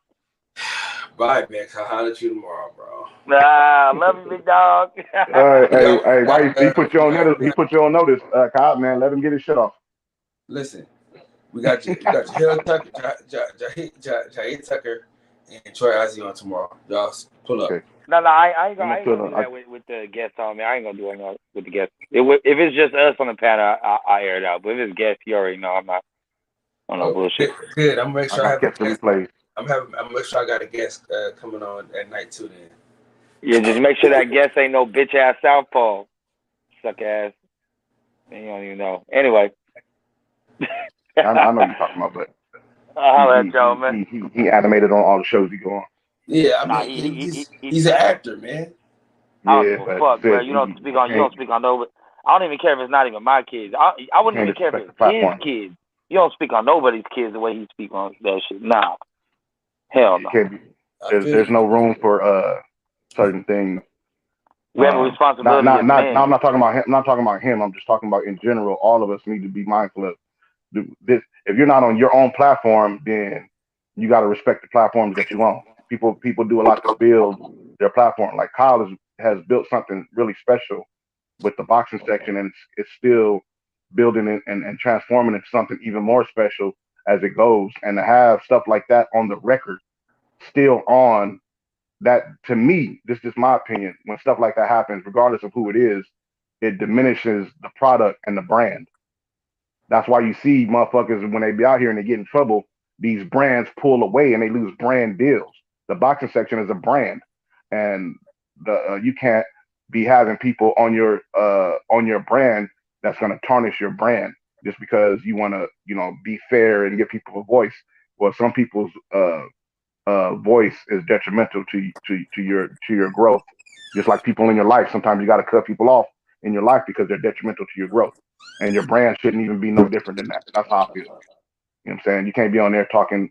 Bye, Bex. I'll holler at you tomorrow, bro. Nah, love you, big dog. Hey, why he put you on notice? He put you on notice, Kyle, man. Let him get his shit off. Listen, you got your Hill Tucker, Jair Tucker, and Troy Ozzy on tomorrow. Y'all pull up. Okay. No, I ain't I'm gonna gonna do that with the guests on me. I ain't gonna do anything with the guests. If it's just us on the panel, I air it out. But if it's guests, you already know I'm not on no bullshit. Good. I'm gonna make sure I have a kept the guest. replays. I'm gonna make sure I got a guest coming on at night too. Then. Yeah, just make sure that guest ain't no bitch ass southpaw, suck ass. You don't even know. Anyway. I know you're talking about, but I'll let y'all, man. he animated on all the shows he go on. Yeah, I Nah, mean, he's an actor, man. I don't Yeah, give a but fuck, bro. said You don't speak on no. I don't even care if it's not even my kids. I wouldn't even care if it's his kids. You don't speak on nobody's kids the way he speak on that shit. Nah, hell no. There's no room for certain things. We have a responsibility as men. I'm not talking about him. I'm not talking about him. I'm just talking about in general. All of us need to be mindful of this. If you're not on your own platform, then you got to respect the platforms that you own. People do a lot to build their platform. Like Kyle has built something really special with the boxing section, and it's still building and transforming into something even more special as it goes. And to have stuff like that on the record, still on that, to me, this is my opinion. When stuff like that happens, regardless of who it is, it diminishes the product and the brand. That's why you see motherfuckers when they be out here and they get in trouble, these brands pull away and they lose brand deals. The boxing section is a brand, and you can't be having people on your brand that's going to tarnish your brand just because you want to be fair and give people a voice. Well, some people's voice is detrimental to your growth. Just like people in your life, sometimes you got to cut people off in your life because they're detrimental to your growth, and your brand shouldn't even be no different than that. That's how I feel. You know what I'm saying? You can't be on there talking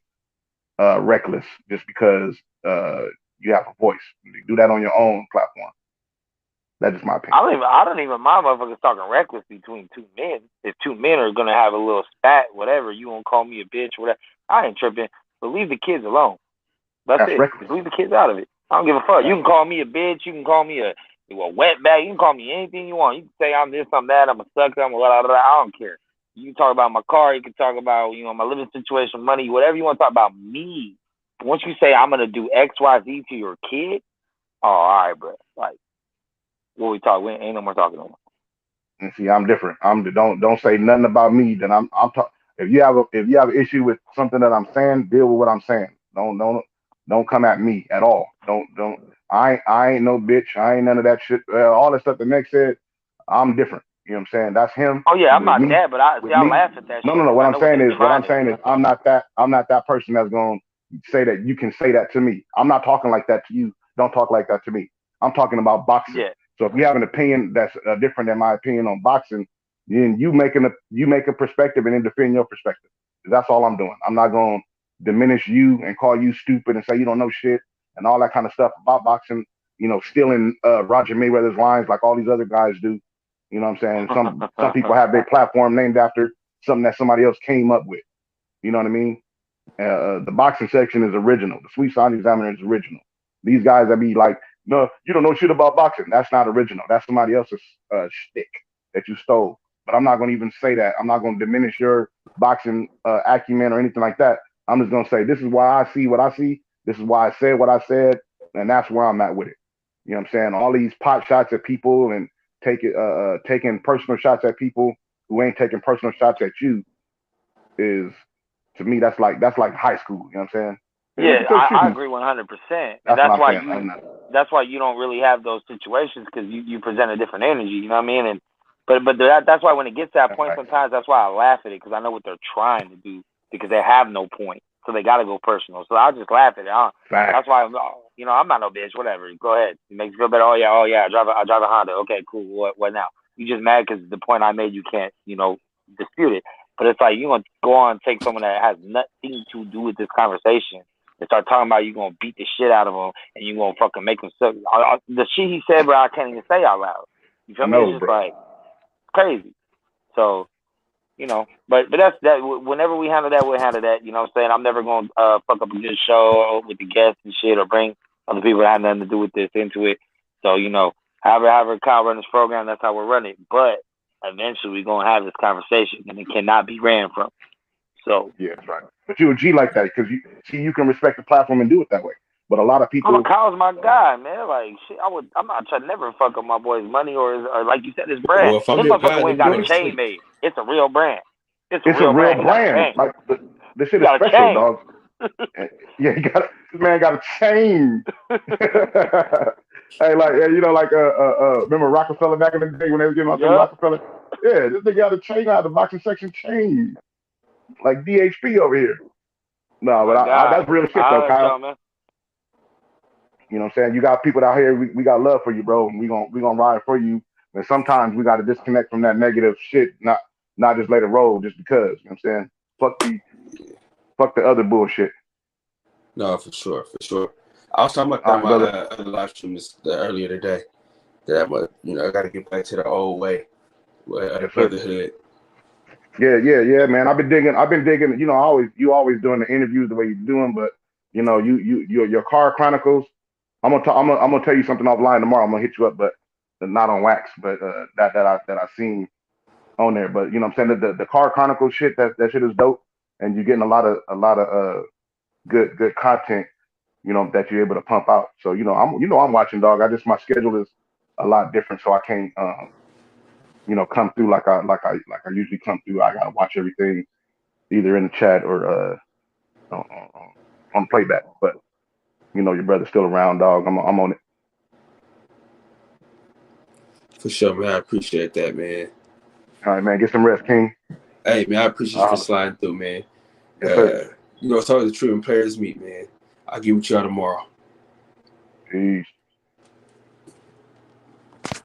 reckless just because you have a voice. You do that on your own platform. That's just my opinion. I don't even mind motherfuckers talking reckless between two men. If two men are gonna have a little spat, whatever, you won't call me a bitch, whatever. I ain't tripping. But leave the kids alone. That's it. Reckless. Just leave the kids out of it. I don't give a fuck. You can call me a bitch. You can call me a wetback. You can call me anything you want. You can say I'm this, I'm that, I'm a sucker, I'm a blah, blah, blah. I don't care. You can talk about my car. You can talk about, my living situation, money, whatever you want to talk about me. But once you say I'm going to do X, Y, Z to your kid, oh, all right, bro. Like, what we talk, we ain't no more talking no more. And see, I'm different. Don't say nothing about me. Then I'm talking. If you have an issue with something that I'm saying, deal with what I'm saying. Don't come at me at all. Don't. I ain't no bitch. I ain't none of that shit. All that stuff the next said, I'm different. You know what I'm saying? That's him. Oh yeah, I'm not that, but I laugh at that. No. shit. What I'm saying is I'm not that person that's going to say that you can say that to me. I'm not talking like that to you. Don't talk like that to me. I'm talking about boxing. Yeah. So if you have an opinion that's different than my opinion on boxing, then you make a perspective and then defend your perspective. That's all I'm doing. I'm not going to diminish you and call you stupid and say you don't know shit and all that kind of stuff about boxing. Stealing Roger Mayweather's lines like all these other guys do. You know what I'm saying? Some people have their platform named after something that somebody else came up with. You know what I mean? The boxing section is original. The Sweet Sound Examiner is original. These guys that be like, no, you don't know shit about boxing. That's not original. That's somebody else's shtick that you stole. But I'm not going to even say that. I'm not going to diminish your boxing acumen or anything like that. I'm just going to say, this is why I see what I see. This is why I said what I said. And that's where I'm at with it. You know what I'm saying? All these pot shots at people and taking personal shots at people who ain't taking personal shots at you is, to me, that's like high school. You know what I'm saying? Yeah, I agree 100%. And that's why you don't really have those situations, because you present a different energy. You know what I mean? And but that's why when it gets to that point, sometimes that's why I laugh at it, because I know what they're trying to do, because they have no point, so they got to go personal. So I'll just laugh at it. That's why I'm not no bitch. Whatever. Go ahead. It makes you feel better. Oh yeah. I drive a Honda. Okay, cool. What now? You just mad because the point I made you can't dispute it. But it's like you're gonna go on and take someone that has nothing to do with this conversation and start talking about you gonna beat the shit out of them and you gonna fucking make him suck. The shit he said, bro, I can't even say out loud. You feel me? It's just bro. like crazy. So, you know, but that's that. Whenever we handle that, we'll handle that. You know what I'm saying? I'm never gonna fuck up a good show with the guests and shit or bring other people that have nothing to do with this into it. So, you know, however Kyle run this program, that's how we're running. But eventually we're gonna have this conversation and it cannot be ran from. So yeah, that's right. But you a G like that because you can respect the platform and do it that way. But a lot of people, Kyle's my guy, man. Like shit, I'm not trying to never fuck up my boy's money or like you said, his brand. Well, if I'm This your motherfucker guy, ain't then got go a to chain sleep. made. It's a real brand. it's a real brand. He Like the shit is got a special, chain. dog. Yeah, this man got a chain. Hey, like you know, like remember Rockefeller back in the day when they were getting off them Yep. Rockefeller? Yeah, this nigga got a chain out of the boxing section chain, like DHP over here. No, but that's real shit though, Kyle. Man. You know what I'm saying? You got people out here. We got love for you, bro. And we gonna ride for you. And sometimes we got to disconnect from that negative shit. Not just let it roll just because. You know what I'm saying? Fuck the other bullshit. No, for sure. I was talking about that All right, my brother. other live stream earlier today. That I got to get back to the old way, Yes, sir. brotherhood. Yeah, man. I've been digging. You know, you always doing the interviews the way you're doing, but you know, your Car Chronicles. I'm gonna tell you something offline tomorrow. I'm gonna hit you up, but not on wax, but that I seen on there. But you know, what I'm saying the Car Chronicles shit. That shit is dope, and you're getting a lot of good content. You know, that you're able to pump out. So you know, I'm watching, dog. My schedule is a lot different, so I can't you know, come through like I usually come through. I gotta watch everything either in the chat or on playback. But you know, your brother's still around, dog. I'm on it. For sure, man. I appreciate that, man. All right, man. Get some rest, King. Hey, man. I appreciate you for sliding through, man. Yes, sir. You know, it's always the truth and players meet, man. I'll get with y'all tomorrow. Peace.